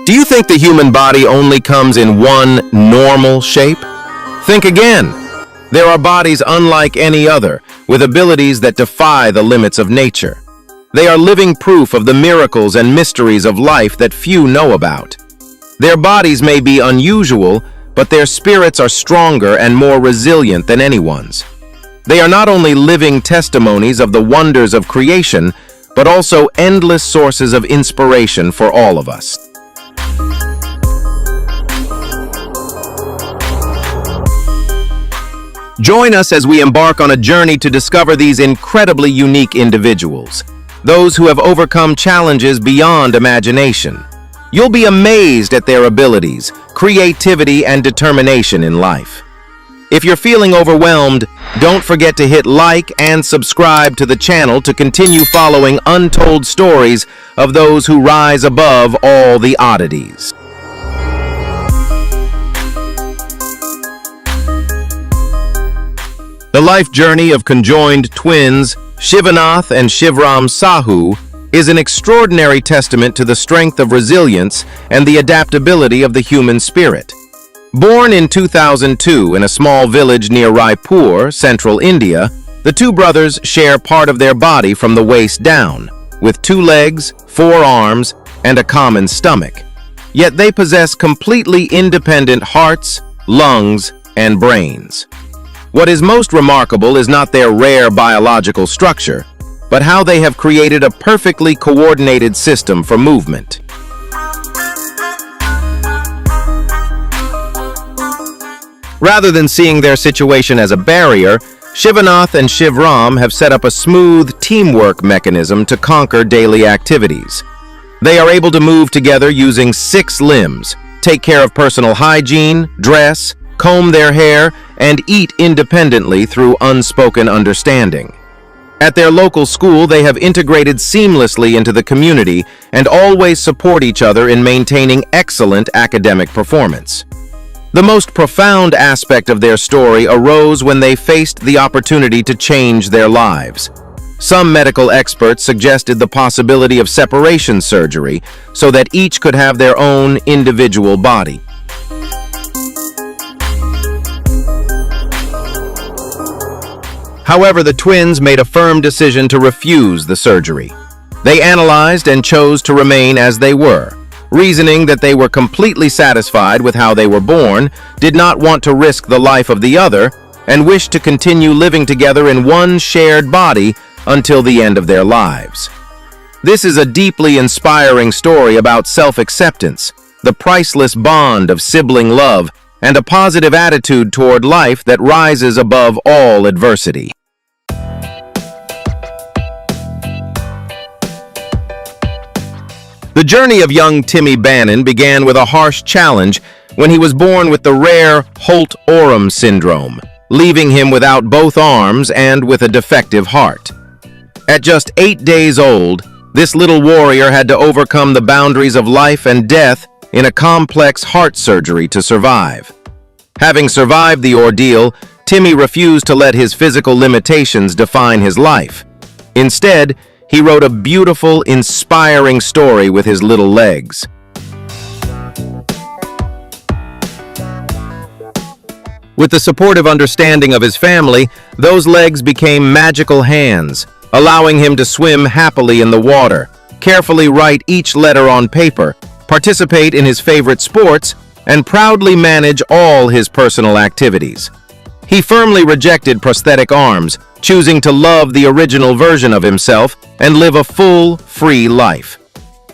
Do you think the human body only comes in one normal shape? Think again. There are bodies unlike any other, with abilities that defy the limits of nature. They are living proof of the miracles and mysteries of life that few know about. Their bodies may be unusual, but their spirits are stronger and more resilient than anyone's. They are not only living testimonies of the wonders of creation, but also endless sources of inspiration for all of us. Join us as we embark on a journey to discover these incredibly unique individuals, those who have overcome challenges beyond imagination. You'll be amazed at their abilities, creativity, and determination in life. If you're feeling overwhelmed, don't forget to hit like and subscribe to the channel to continue following untold stories of those who rise above all the oddities. The life journey of conjoined twins, Shivanath and Shivram Sahu, is an extraordinary testament to the strength of resilience and the adaptability of the human spirit. Born in 2002 in a small village near Raipur, central India, the two brothers share part of their body from the waist down, with 2 legs, 4 arms, and a common stomach. Yet they possess completely independent hearts, lungs, and brains. What is most remarkable is not their rare biological structure, but how they have created a perfectly coordinated system for movement. Rather than seeing their situation as a barrier, Shivanath and Shivram have set up a smooth teamwork mechanism to conquer daily activities. They are able to move together using 6 limbs, take care of personal hygiene, dress, comb their hair, and eat independently through unspoken understanding. At their local school, they have integrated seamlessly into the community and always support each other in maintaining excellent academic performance. The most profound aspect of their story arose when they faced the opportunity to change their lives. Some medical experts suggested the possibility of separation surgery so that each could have their own individual body. However, the twins made a firm decision to refuse the surgery. They analyzed and chose to remain as they were, reasoning that they were completely satisfied with how they were born, did not want to risk the life of the other, and wished to continue living together in one shared body until the end of their lives. This is a deeply inspiring story about self-acceptance, the priceless bond of sibling love, and a positive attitude toward life that rises above all adversity. The journey of young Timmy Bannon began with a harsh challenge when he was born with the rare Holt-Oram syndrome, leaving him without both arms and with a defective heart. At just 8 days old, this little warrior had to overcome the boundaries of life and death in a complex heart surgery to survive. Having survived the ordeal, Timmy refused to let his physical limitations define his life. Instead, he wrote a beautiful, inspiring story with his little legs. With the supportive understanding of his family, those legs became magical hands, allowing him to swim happily in the water, carefully write each letter on paper, participate in his favorite sports, and proudly manage all his personal activities. He firmly rejected prosthetic arms, choosing to love the original version of himself and live a full, free life.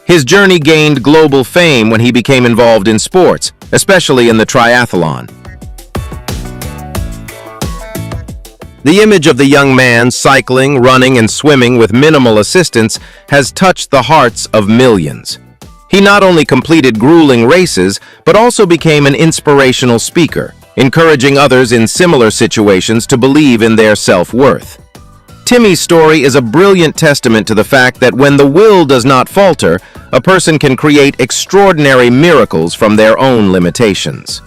His journey gained global fame when he became involved in sports, especially in the triathlon. The image of the young man cycling, running, and swimming with minimal assistance has touched the hearts of millions. He not only completed grueling races, but also became an inspirational speaker, encouraging others in similar situations to believe in their self-worth. Timmy's story is a brilliant testament to the fact that when the will does not falter, a person can create extraordinary miracles from their own limitations.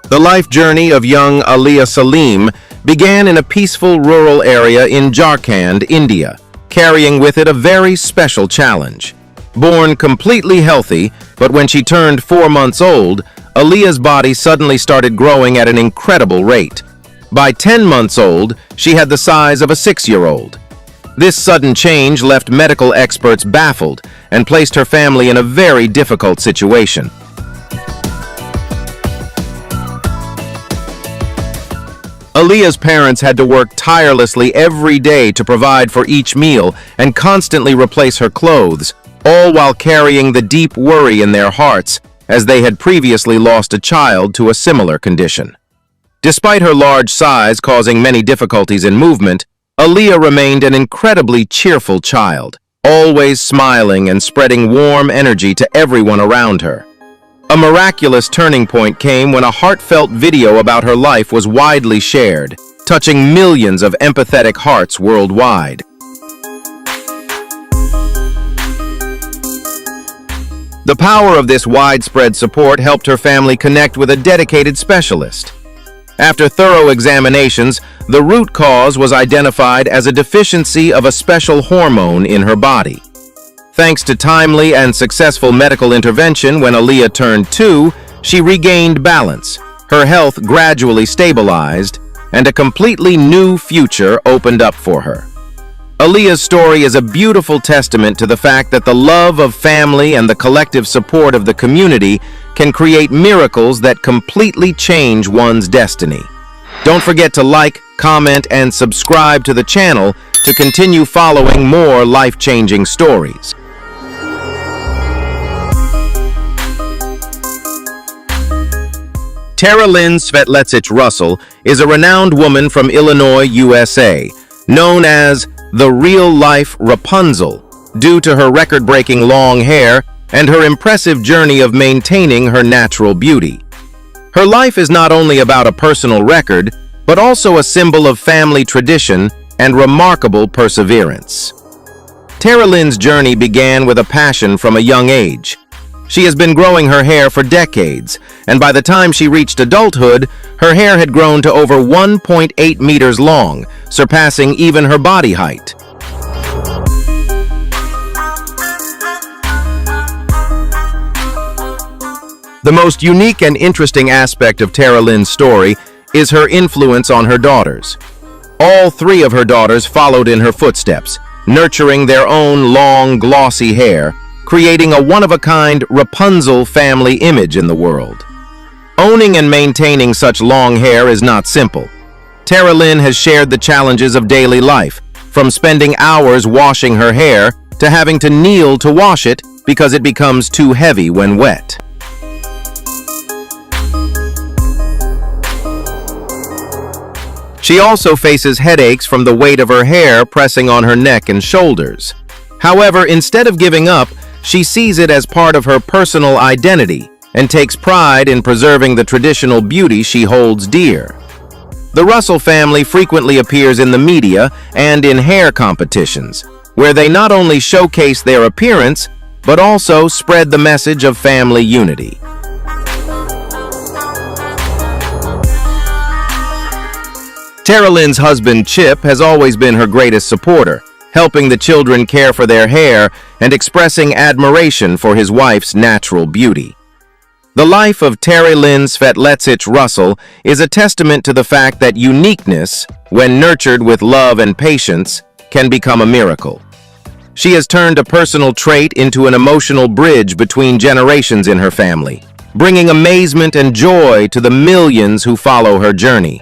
The life journey of young Ayla Salim began in a peaceful rural area in Jharkhand, India, carrying with it a very special challenge. Born completely healthy, but when she turned 4 months old, Ayla's body suddenly started growing at an incredible rate. By 10 months old, she had the size of a 6-year-old. This sudden change left medical experts baffled and placed her family in a very difficult situation. Ayla's parents had to work tirelessly every day to provide for each meal and constantly replace her clothes, all while carrying the deep worry in their hearts as they had previously lost a child to a similar condition. Despite her large size causing many difficulties in movement, Ayla remained an incredibly cheerful child, always smiling and spreading warm energy to everyone around her. A miraculous turning point came when a heartfelt video about her life was widely shared, touching millions of empathetic hearts worldwide. The power of this widespread support helped her family connect with a dedicated specialist. After thorough examinations, the root cause was identified as a deficiency of a special hormone in her body. Thanks to timely and successful medical intervention when Ayla turned 2, she regained balance, her health gradually stabilized, and a completely new future opened up for her. Ayla's story is a beautiful testament to the fact that the love of family and the collective support of the community can create miracles that completely change one's destiny. Don't forget to like, comment, and subscribe to the channel to continue following more life-changing stories. Tara Lynn Svetletsich Russell is a renowned woman from Illinois, USA, known as the real-life Rapunzel, due to her record-breaking long hair and her impressive journey of maintaining her natural beauty. Her life is not only about a personal record, but also a symbol of family tradition and remarkable perseverance. Tara Lynn's journey began with a passion from a young age. She has been growing her hair for decades, and by the time she reached adulthood, her hair had grown to over 1.8 meters long, surpassing even her body height. The most unique and interesting aspect of Tara Lynn's story is her influence on her daughters. All three of her daughters followed in her footsteps, nurturing their own long, glossy hair, creating a one-of-a-kind Rapunzel family image in the world. Owning and maintaining such long hair is not simple. Tara Lynn has shared the challenges of daily life, from spending hours washing her hair to having to kneel to wash it because it becomes too heavy when wet. She also faces headaches from the weight of her hair pressing on her neck and shoulders. However, instead of giving up, she sees it as part of her personal identity and takes pride in preserving the traditional beauty she holds dear. The Russell family frequently appears in the media and in hair competitions, where they not only showcase their appearance, but also spread the message of family unity. Tara Lynn's husband, Chip, has always been her greatest supporter, helping the children care for their hair and expressing admiration for his wife's natural beauty. The life of Tara Lynn Svetletsich Russell is a testament to the fact that uniqueness, when nurtured with love and patience, can become a miracle. She has turned a personal trait into an emotional bridge between generations in her family, bringing amazement and joy to the millions who follow her journey.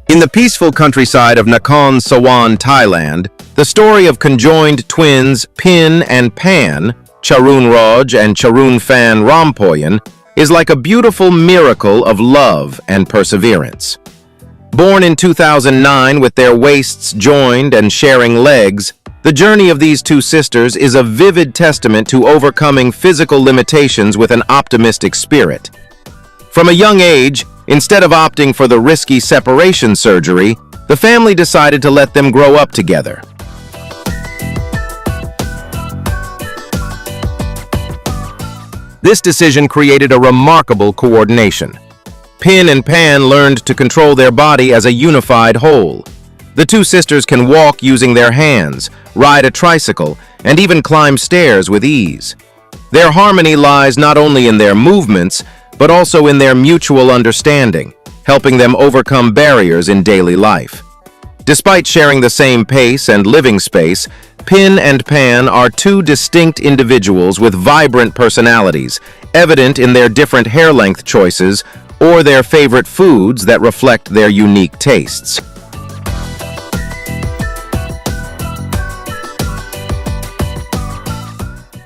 In the peaceful countryside of Nakhon Sawan, Thailand, the story of conjoined twins Pin and Pan, Charunroj and Charunphan Rompoyan, is like a beautiful miracle of love and perseverance. Born in 2009 with their waists joined and sharing legs, the journey of these two sisters is a vivid testament to overcoming physical limitations with an optimistic spirit. From a young age, instead of opting for the risky separation surgery, the family decided to let them grow up together. This decision created a remarkable coordination. Pin and Pan learned to control their body as a unified whole. The two sisters can walk using their hands, ride a tricycle, and even climb stairs with ease. Their harmony lies not only in their movements, but also in their mutual understanding, helping them overcome barriers in daily life. Despite sharing the same pace and living space, Pin and Pan are two distinct individuals with vibrant personalities, evident in their different hair length choices or their favorite foods that reflect their unique tastes.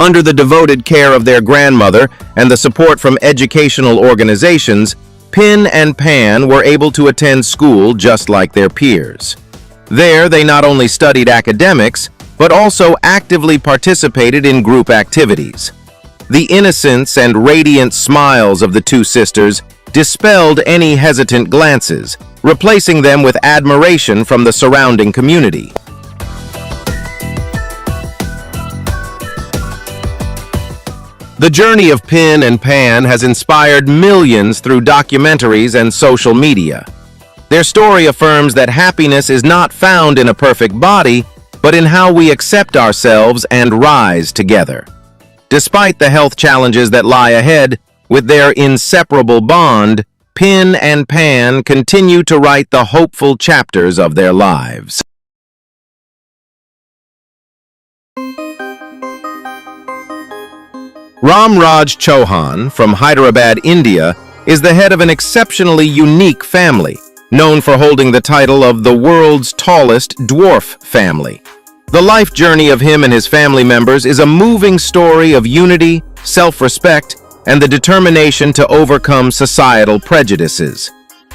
Under the devoted care of their grandmother and the support from educational organizations, Pin and Pan were able to attend school just like their peers. There, they not only studied academics, but also actively participated in group activities. The innocence and radiant smiles of the two sisters dispelled any hesitant glances, replacing them with admiration from the surrounding community. The journey of Pin and Pan has inspired millions through documentaries and social media. Their story affirms that happiness is not found in a perfect body, but in how we accept ourselves and rise together. Despite the health challenges that lie ahead, with their inseparable bond, Pin and Pan continue to write the hopeful chapters of their lives. Ramraj Chauhan from Hyderabad, India, is the head of an exceptionally unique family, known for holding the title of the world's tallest dwarf family. The life journey of him and his family members is a moving story of unity, self-respect, and the determination to overcome societal prejudices.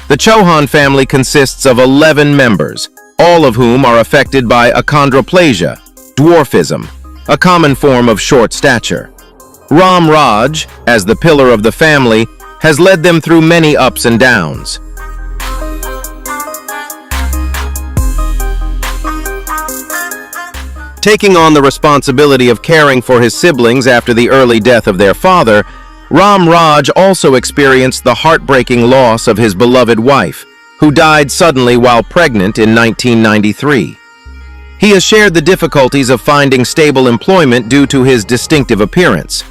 The Chauhan family consists of 11 members, all of whom are affected by achondroplasia, dwarfism, a common form of short stature. Ram Raj, as the pillar of the family, has led them through many ups and downs. Taking on the responsibility of caring for his siblings after the early death of their father, Ram Raj also experienced the heartbreaking loss of his beloved wife, who died suddenly while pregnant in 1993. He has shared the difficulties of finding stable employment due to his distinctive appearance.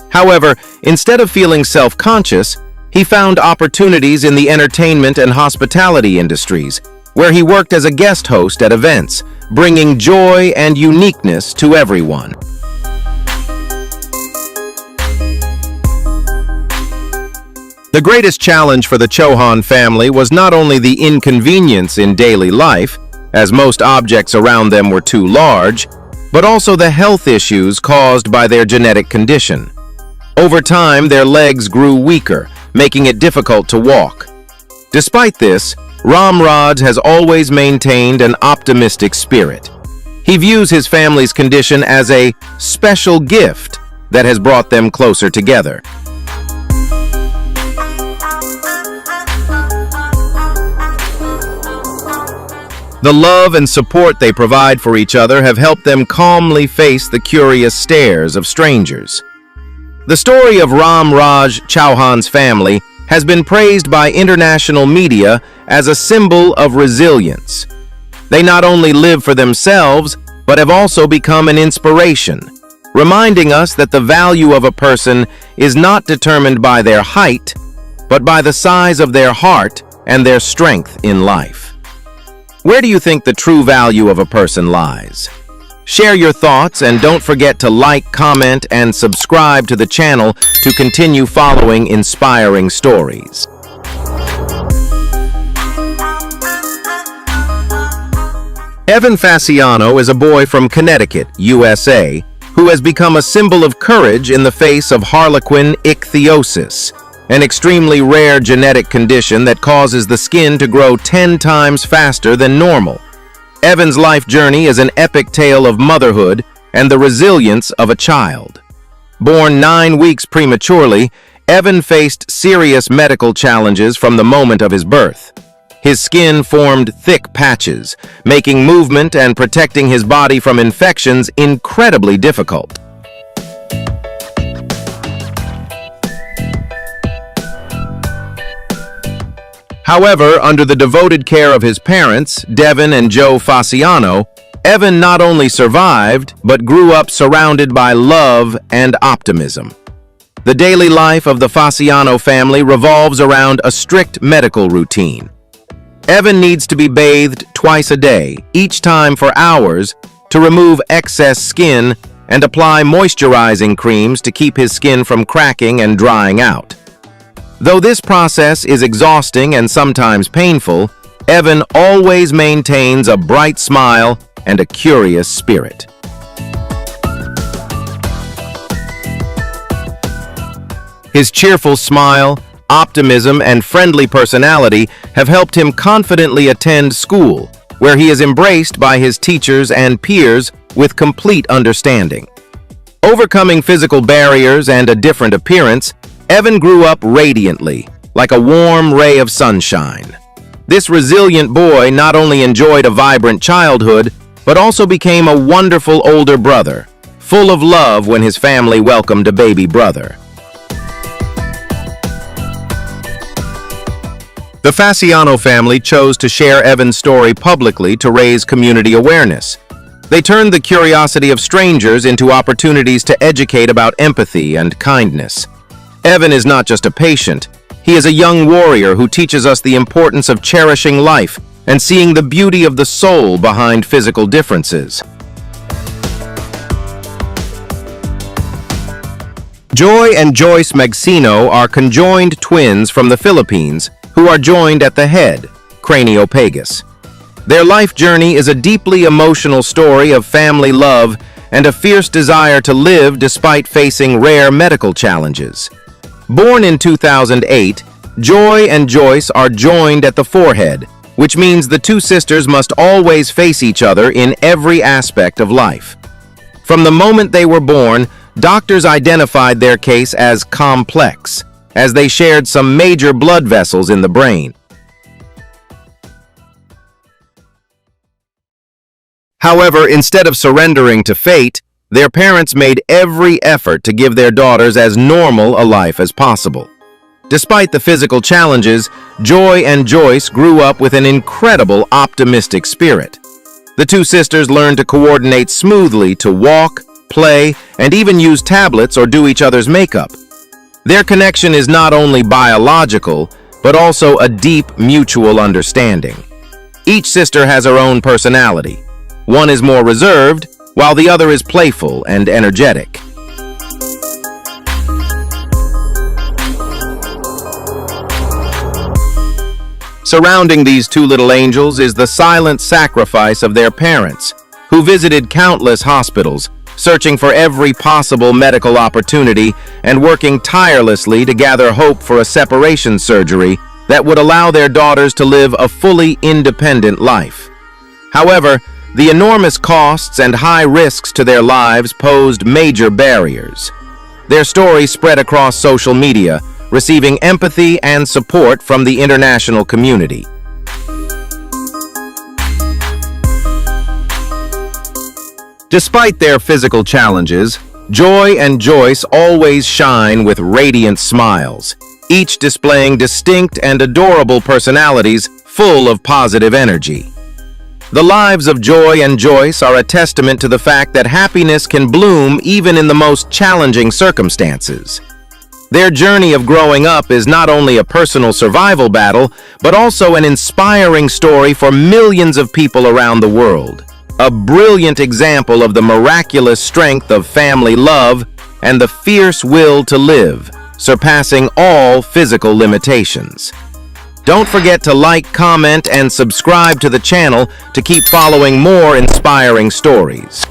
However, instead of feeling self-conscious, he found opportunities in the entertainment and hospitality industries, where he worked as a guest host at events, bringing joy and uniqueness to everyone. The greatest challenge for the Chauhan family was not only the inconvenience in daily life, as most objects around them were too large, but also the health issues caused by their genetic condition. Over time, their legs grew weaker, making it difficult to walk. Despite this, Ram Raj has always maintained an optimistic spirit. He views his family's condition as a special gift that has brought them closer together. The love and support they provide for each other have helped them calmly face the curious stares of strangers. The story of Ram Raj Chauhan's family has been praised by international media as a symbol of resilience. They not only live for themselves, but have also become an inspiration, reminding us that the value of a person is not determined by their height, but by the size of their heart and their strength in life. Where do you think the true value of a person lies? Share your thoughts and don't forget to like, comment, and subscribe to the channel to continue following inspiring stories. Evan Fasciano is a boy from Connecticut, USA, who has become a symbol of courage in the face of harlequin ichthyosis, an extremely rare genetic condition that causes the skin to grow 10 times faster than normal. Evan's life journey is an epic tale of motherhood and the resilience of a child. Born 9 weeks prematurely, Evan faced serious medical challenges from the moment of his birth. His skin formed thick patches, making movement and protecting his body from infections incredibly difficult. However, under the devoted care of his parents, Devin and Joe Fasciano, Evan not only survived, but grew up surrounded by love and optimism. The daily life of the Fasciano family revolves around a strict medical routine. Evan needs to be bathed twice a day, each time for hours, to remove excess skin and apply moisturizing creams to keep his skin from cracking and drying out. Though this process is exhausting and sometimes painful, Evan always maintains a bright smile and a curious spirit. His cheerful smile, optimism, and friendly personality have helped him confidently attend school, where he is embraced by his teachers and peers with complete understanding. Overcoming physical barriers and a different appearance, Evan grew up radiantly, like a warm ray of sunshine. This resilient boy not only enjoyed a vibrant childhood, but also became a wonderful older brother, full of love when his family welcomed a baby brother. The Fasciano family chose to share Evan's story publicly to raise community awareness. They turned the curiosity of strangers into opportunities to educate about empathy and kindness. Evan is not just a patient, he is a young warrior who teaches us the importance of cherishing life and seeing the beauty of the soul behind physical differences. Joy and Joyce Magsino are conjoined twins from the Philippines who are joined at the head, craniopagus. Their life journey is a deeply emotional story of family love and a fierce desire to live despite facing rare medical challenges. Born in 2008, Joy and Joyce are joined at the forehead, which means the two sisters must always face each other in every aspect of life. From the moment they were born, doctors identified their case as complex, as they shared some major blood vessels in the brain. However, instead of surrendering to fate, their parents made every effort to give their daughters as normal a life as possible. Despite the physical challenges, Joy and Joyce grew up with an incredible optimistic spirit. The two sisters learned to coordinate smoothly to walk, play, and even use tablets or do each other's makeup. Their connection is not only biological, but also a deep mutual understanding. Each sister has her own personality. One is more reserved, while the other is playful and energetic. Surrounding these two little angels is the silent sacrifice of their parents, who visited countless hospitals, searching for every possible medical opportunity and working tirelessly to gather hope for a separation surgery that would allow their daughters to live a fully independent life. However, the enormous costs and high risks to their lives posed major barriers. Their story spread across social media, receiving empathy and support from the international community. Despite their physical challenges, Joy and Joyce always shine with radiant smiles, each displaying distinct and adorable personalities full of positive energy. The lives of Joy and Joyce are a testament to the fact that happiness can bloom even in the most challenging circumstances. Their journey of growing up is not only a personal survival battle, but also an inspiring story for millions of people around the world. A brilliant example of the miraculous strength of family love and the fierce will to live, surpassing all physical limitations. Don't forget to like, comment, and subscribe to the channel to keep following more inspiring stories.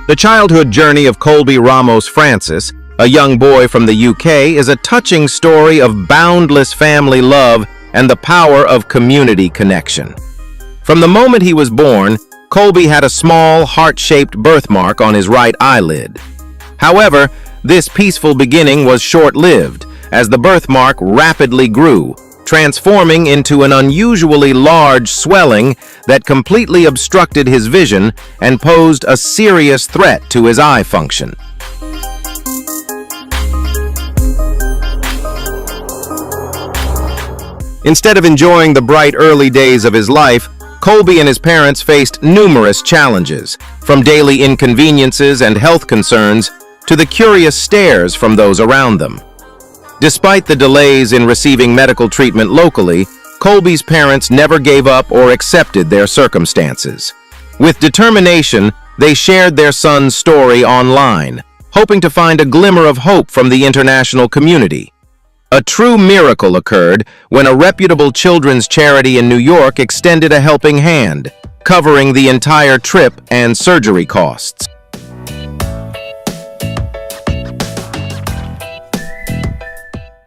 The childhood journey of Colby Ramos Francis, a young boy from the UK, is a touching story of boundless family love and the power of community connection. From the moment he was born, Colby had a small, heart-shaped birthmark on his right eyelid. However, this peaceful beginning was short-lived, as the birthmark rapidly grew, transforming into an unusually large swelling that completely obstructed his vision and posed a serious threat to his eye function. Instead of enjoying the bright early days of his life, Colby and his parents faced numerous challenges, from daily inconveniences and health concerns to the curious stares from those around them. Despite the delays in receiving medical treatment locally, Colby's parents never gave up or accepted their circumstances. With determination, they shared their son's story online, hoping to find a glimmer of hope from the international community. A true miracle occurred when a reputable children's charity in New York extended a helping hand, covering the entire trip and surgery costs.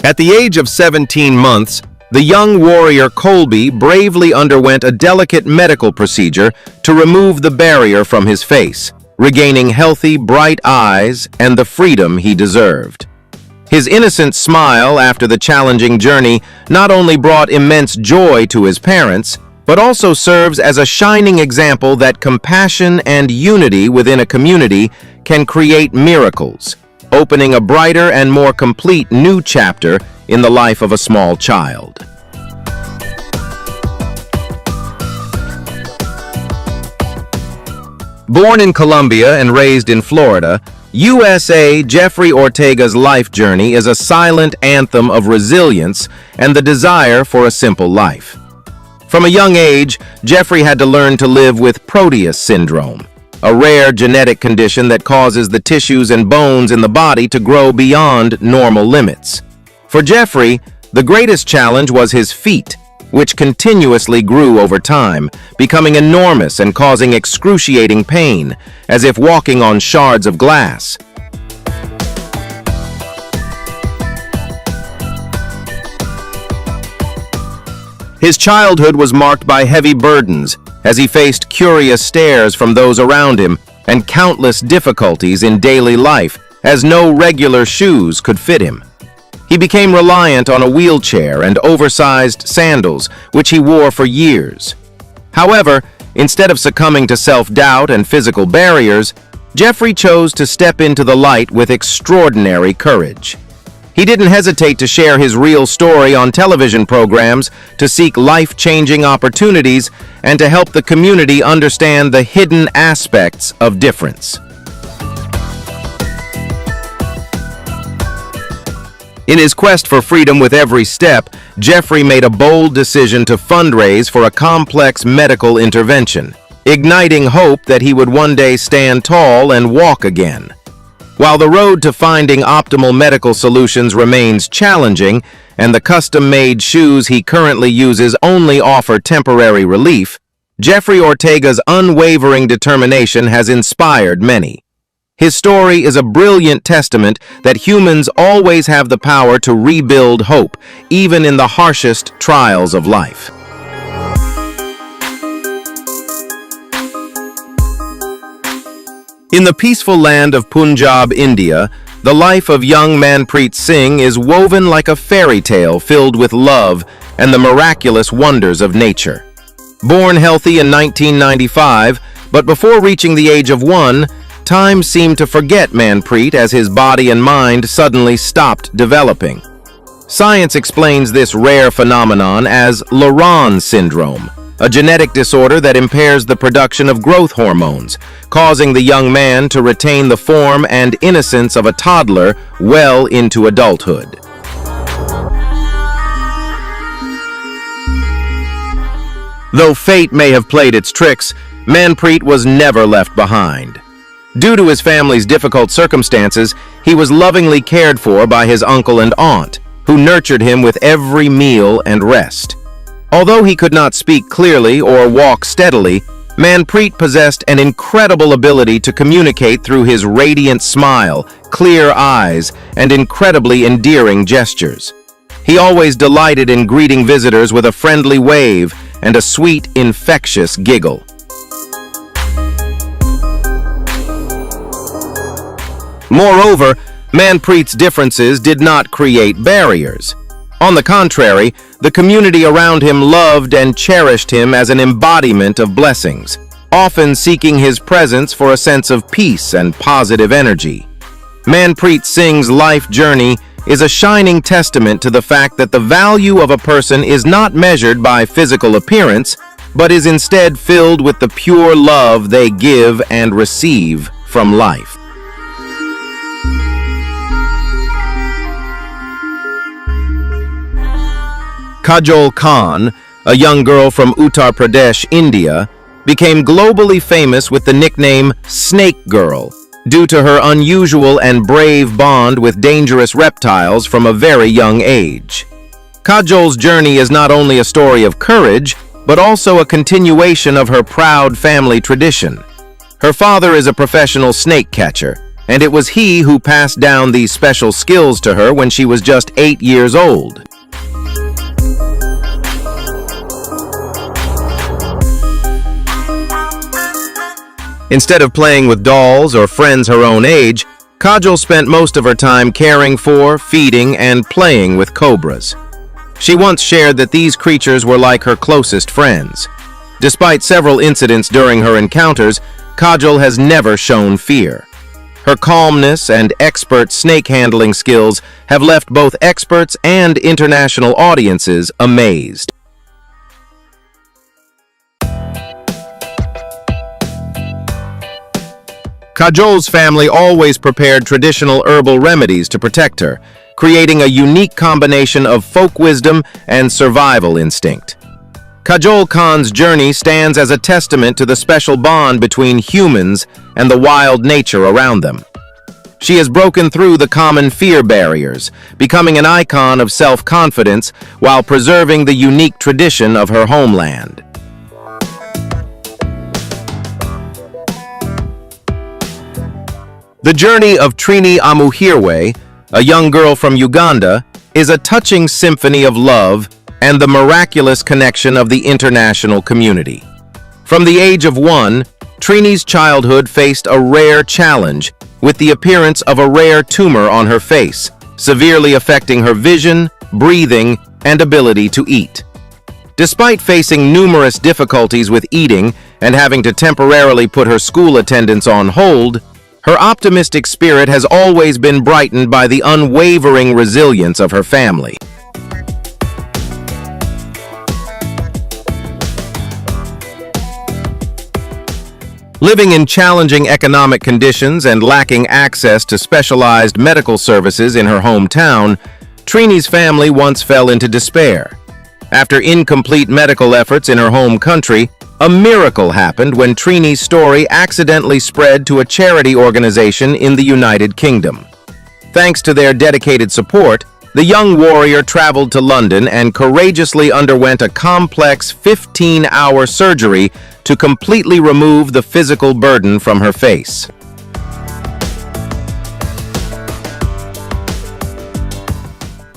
At the age of 17 months, the young warrior Colby bravely underwent a delicate medical procedure to remove the barrier from his face, regaining healthy, bright eyes and the freedom he deserved. His innocent smile after the challenging journey not only brought immense joy to his parents, but also serves as a shining example that compassion and unity within a community can create miracles, opening a brighter and more complete new chapter in the life of a small child. Born in Colombia and raised in Florida, USA, Jeffrey Ortega's life journey is a silent anthem of resilience and the desire for a simple life. From a young age, Jeffrey had to learn to live with Progeria syndrome, a rare genetic condition that causes the tissues and bones in the body to grow beyond normal limits. For Jeffrey, the greatest challenge was his feet, which continuously grew over time, becoming enormous and causing excruciating pain, as if walking on shards of glass. His childhood was marked by heavy burdens, as he faced curious stares from those around him and countless difficulties in daily life, as no regular shoes could fit him. He became reliant on a wheelchair and oversized sandals, which he wore for years. However, instead of succumbing to self-doubt and physical barriers, Jeffrey chose to step into the light with extraordinary courage. He didn't hesitate to share his real story on television programs, to seek life-changing opportunities, and to help the community understand the hidden aspects of difference. In his quest for freedom with every step, Jeffrey made a bold decision to fundraise for a complex medical intervention, igniting hope that he would one day stand tall and walk again. While the road to finding optimal medical solutions remains challenging, and the custom-made shoes he currently uses only offer temporary relief, Jeffrey Ortega's unwavering determination has inspired many. His story is a brilliant testament that humans always have the power to rebuild hope, even in the harshest trials of life. In the peaceful land of Punjab, India, the life of young Manpreet Singh is woven like a fairy tale filled with love and the miraculous wonders of nature. Born healthy in 1995, but before reaching the age of 1, time seemed to forget Manpreet as his body and mind suddenly stopped developing. Science explains this rare phenomenon as Locklan syndrome, a genetic disorder that impairs the production of growth hormones, causing the young man to retain the form and innocence of a toddler well into adulthood. Though fate may have played its tricks, Manpreet was never left behind. Due to his family's difficult circumstances, he was lovingly cared for by his uncle and aunt, who nurtured him with every meal and rest. Although he could not speak clearly or walk steadily, Manpreet possessed an incredible ability to communicate through his radiant smile, clear eyes, and incredibly endearing gestures. He always delighted in greeting visitors with a friendly wave and a sweet, infectious giggle. Moreover, Manpreet's differences did not create barriers. On the contrary, the community around him loved and cherished him as an embodiment of blessings, often seeking his presence for a sense of peace and positive energy. Manpreet Singh's life journey is a shining testament to the fact that the value of a person is not measured by physical appearance, but is instead filled with the pure love they give and receive from life. Kajol Khan, a young girl from Uttar Pradesh, India, became globally famous with the nickname Snake Girl due to her unusual and brave bond with dangerous reptiles from a very young age. Kajol's journey is not only a story of courage, but also a continuation of her proud family tradition. Her father is a professional snake catcher, and it was he who passed down these special skills to her when she was just 8 years old. Instead of playing with dolls or friends her own age, Kajol spent most of her time caring for, feeding, and playing with cobras. She once shared that these creatures were like her closest friends. Despite several incidents during her encounters, Kajol has never shown fear. Her calmness and expert snake handling skills have left both experts and international audiences amazed. Kajol's family always prepared traditional herbal remedies to protect her, creating a unique combination of folk wisdom and survival instinct. Kajol Khan's journey stands as a testament to the special bond between humans and the wild nature around them. She has broken through the common fear barriers, becoming an icon of self-confidence while preserving the unique tradition of her homeland. The journey of Trini Amuhirwe, a young girl from Uganda, is a touching symphony of love and the miraculous connection of the international community. From the age of 1, Trini's childhood faced a rare challenge with the appearance of a rare tumor on her face, severely affecting her vision, breathing, and ability to eat. Despite facing numerous difficulties with eating and having to temporarily put her school attendance on hold, her optimistic spirit has always been brightened by the unwavering resilience of her family. Living in challenging economic conditions and lacking access to specialized medical services in her hometown, Trini's family once fell into despair. After incomplete medical efforts in her home country, a miracle happened when Trini's story accidentally spread to a charity organization in the United Kingdom. Thanks to their dedicated support, the young warrior traveled to London and courageously underwent a complex 15-hour surgery to completely remove the physical burden from her face.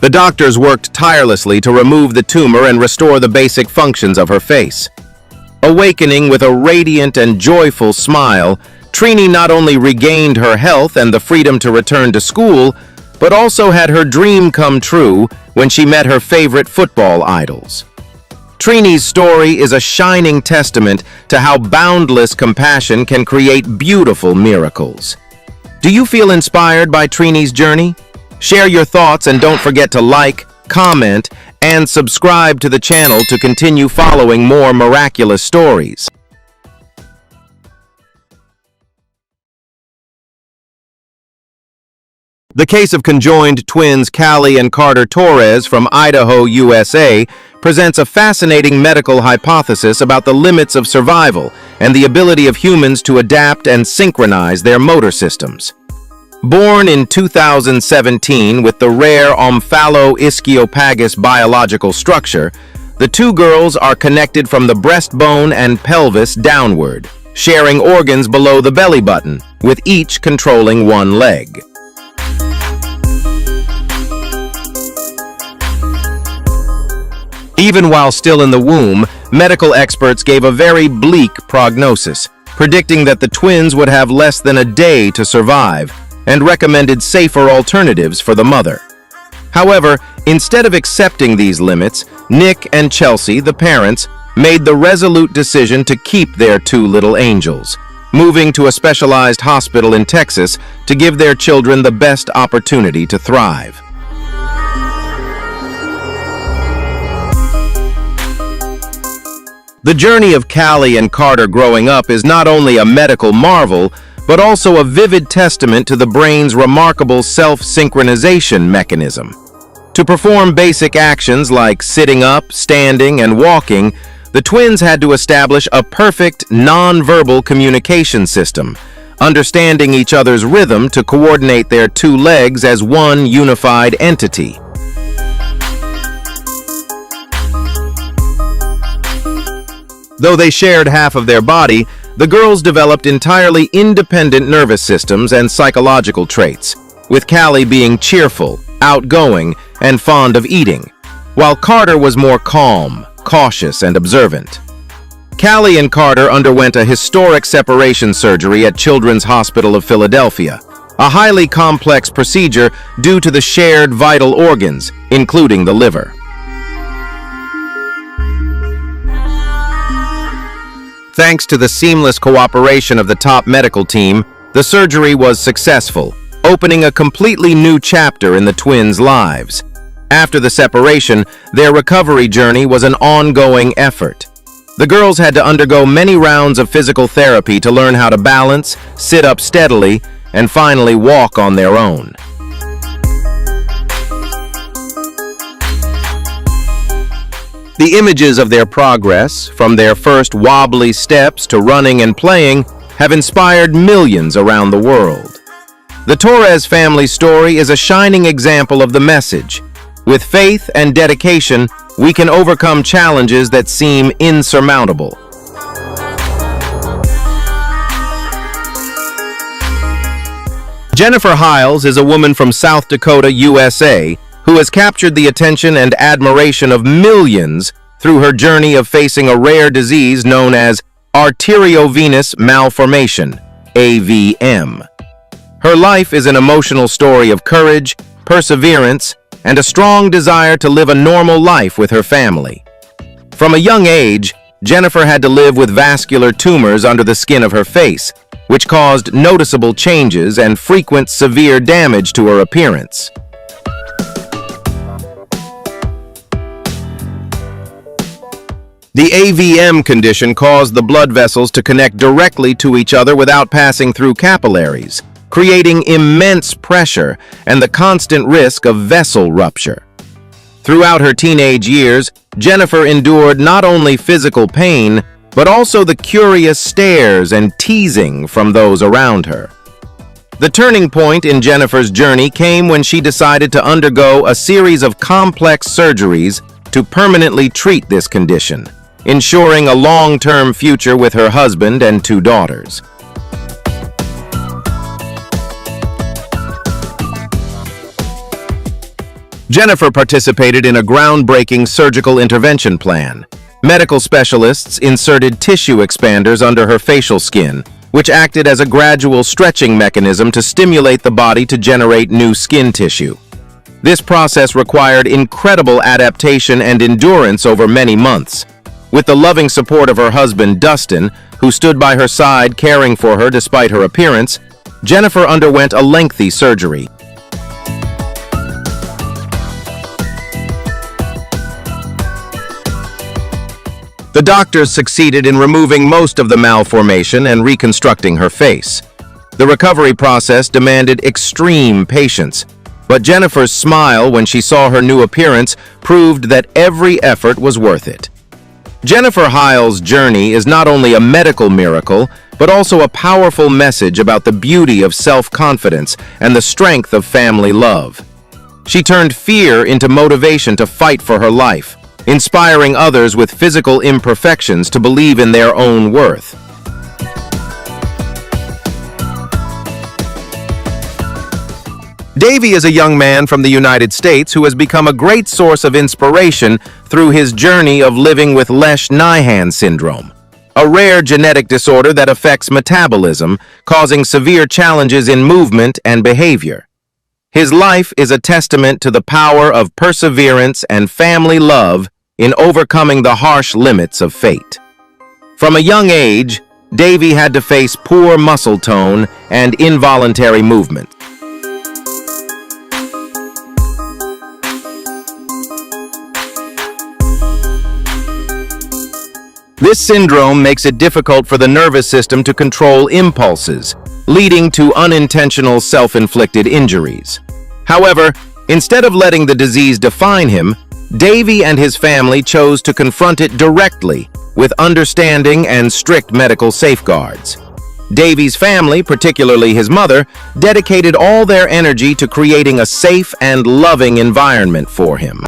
The doctors worked tirelessly to remove the tumor and restore the basic functions of her face. Awakening with a radiant and joyful smile, Trini not only regained her health and the freedom to return to school, but also had her dream come true when she met her favorite football idols. Trini's story is a shining testament to how boundless compassion can create beautiful miracles. Do you feel inspired by Trini's journey? Share your thoughts and don't forget to like, comment, and subscribe to the channel to continue following more miraculous stories. The case of conjoined twins Callie and Carter Torres from Idaho, USA, presents a fascinating medical hypothesis about the limits of survival and the ability of humans to adapt and synchronize their motor systems. Born in 2017 with the rare omphaloischiophagus biological structure, the two girls are connected from the breastbone and pelvis downward, sharing organs below the belly button, with each controlling one leg. Even while still in the womb, medical experts gave a very bleak prognosis, predicting that the twins would have less than a day to survive, and recommended safer alternatives for the mother. However, instead of accepting these limits, Nick and Chelsea, the parents, made the resolute decision to keep their two little angels, moving to a specialized hospital in Texas to give their children the best opportunity to thrive. The journey of Callie and Carter growing up is not only a medical marvel, but also a vivid testament to the brain's remarkable self-synchronization mechanism. To perform basic actions like sitting up, standing, and walking, the twins had to establish a perfect non-verbal communication system, understanding each other's rhythm to coordinate their two legs as one unified entity. Though they shared half of their body, the girls developed entirely independent nervous systems and psychological traits, with Callie being cheerful, outgoing, and fond of eating, while Carter was more calm, cautious, and observant. Callie and Carter underwent a historic separation surgery at Children's Hospital of Philadelphia, a highly complex procedure due to the shared vital organs, including the liver. Thanks to the seamless cooperation of the top medical team, the surgery was successful, opening a completely new chapter in the twins' lives. After the separation, their recovery journey was an ongoing effort. The girls had to undergo many rounds of physical therapy to learn how to balance, sit up steadily, and finally walk on their own. The images of their progress, from their first wobbly steps to running and playing, have inspired millions around the world. The Torres family story is a shining example of the message. With faith and dedication, we can overcome challenges that seem insurmountable. Jennifer Hiles is a woman from South Dakota, USA, who has captured the attention and admiration of millions through her journey of facing a rare disease known as arteriovenous malformation, AVM. Her life is an emotional story of courage, perseverance, and a strong desire to live a normal life with her family. From a young age, Jennifer had to live with vascular tumors under the skin of her face, which caused noticeable changes and frequent severe damage to her appearance. The AVM condition caused the blood vessels to connect directly to each other without passing through capillaries, creating immense pressure and the constant risk of vessel rupture. Throughout her teenage years, Jennifer endured not only physical pain, but also the curious stares and teasing from those around her. The turning point in Jennifer's journey came when she decided to undergo a series of complex surgeries to permanently treat this condition, ensuring a long-term future with her husband and 2 daughters. Jennifer participated in a groundbreaking surgical intervention plan. Medical specialists inserted tissue expanders under her facial skin, which acted as a gradual stretching mechanism to stimulate the body to generate new skin tissue. This process required incredible adaptation and endurance over many months. With the loving support of her husband, Dustin, who stood by her side caring for her despite her appearance, Jennifer underwent a lengthy surgery. The doctors succeeded in removing most of the malformation and reconstructing her face. The recovery process demanded extreme patience, but Jennifer's smile when she saw her new appearance proved that every effort was worth it. Jennifer Heil's journey is not only a medical miracle, but also a powerful message about the beauty of self-confidence and the strength of family love. She turned fear into motivation to fight for her life, inspiring others with physical imperfections to believe in their own worth. Davey is a young man from the United States who has become a great source of inspiration through his journey of living with Lesch-Nyhan syndrome, a rare genetic disorder that affects metabolism, causing severe challenges in movement and behavior. His life is a testament to the power of perseverance and family love in overcoming the harsh limits of fate. From a young age, Davey had to face poor muscle tone and involuntary movement. This syndrome makes it difficult for the nervous system to control impulses, leading to unintentional self-inflicted injuries. However, instead of letting the disease define him, Davey and his family chose to confront it directly with understanding and strict medical safeguards. Davey's family, particularly his mother, dedicated all their energy to creating a safe and loving environment for him.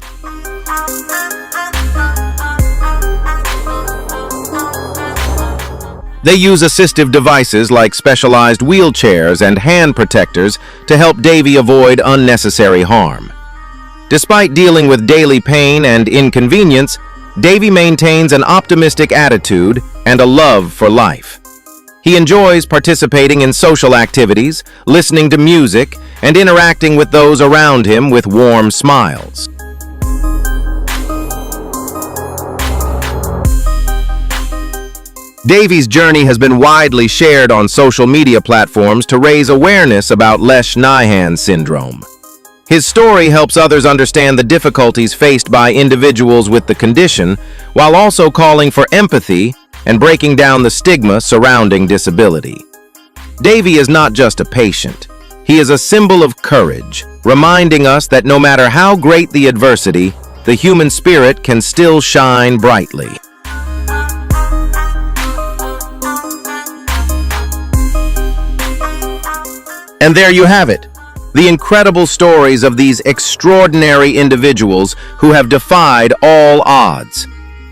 They use assistive devices like specialized wheelchairs and hand protectors to help Davey avoid unnecessary harm. Despite dealing with daily pain and inconvenience, Davey maintains an optimistic attitude and a love for life. He enjoys participating in social activities, listening to music, and interacting with those around him with warm smiles. Davey's journey has been widely shared on social media platforms to raise awareness about Lesch-Nyhan syndrome. His story helps others understand the difficulties faced by individuals with the condition, while also calling for empathy and breaking down the stigma surrounding disability. Davey is not just a patient. He is a symbol of courage, reminding us that no matter how great the adversity, the human spirit can still shine brightly. And there you have it, the incredible stories of these extraordinary individuals who have defied all odds.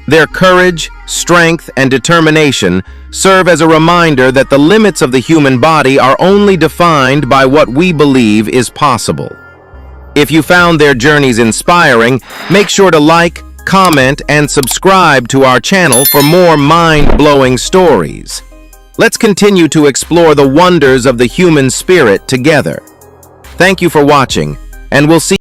Their courage, strength, and determination serve as a reminder that the limits of the human body are only defined by what we believe is possible. If you found their journeys inspiring, make sure to like, comment, and subscribe to our channel for more mind-blowing stories. Let's continue to explore the wonders of the human spirit together. Thank you for watching. and we'll see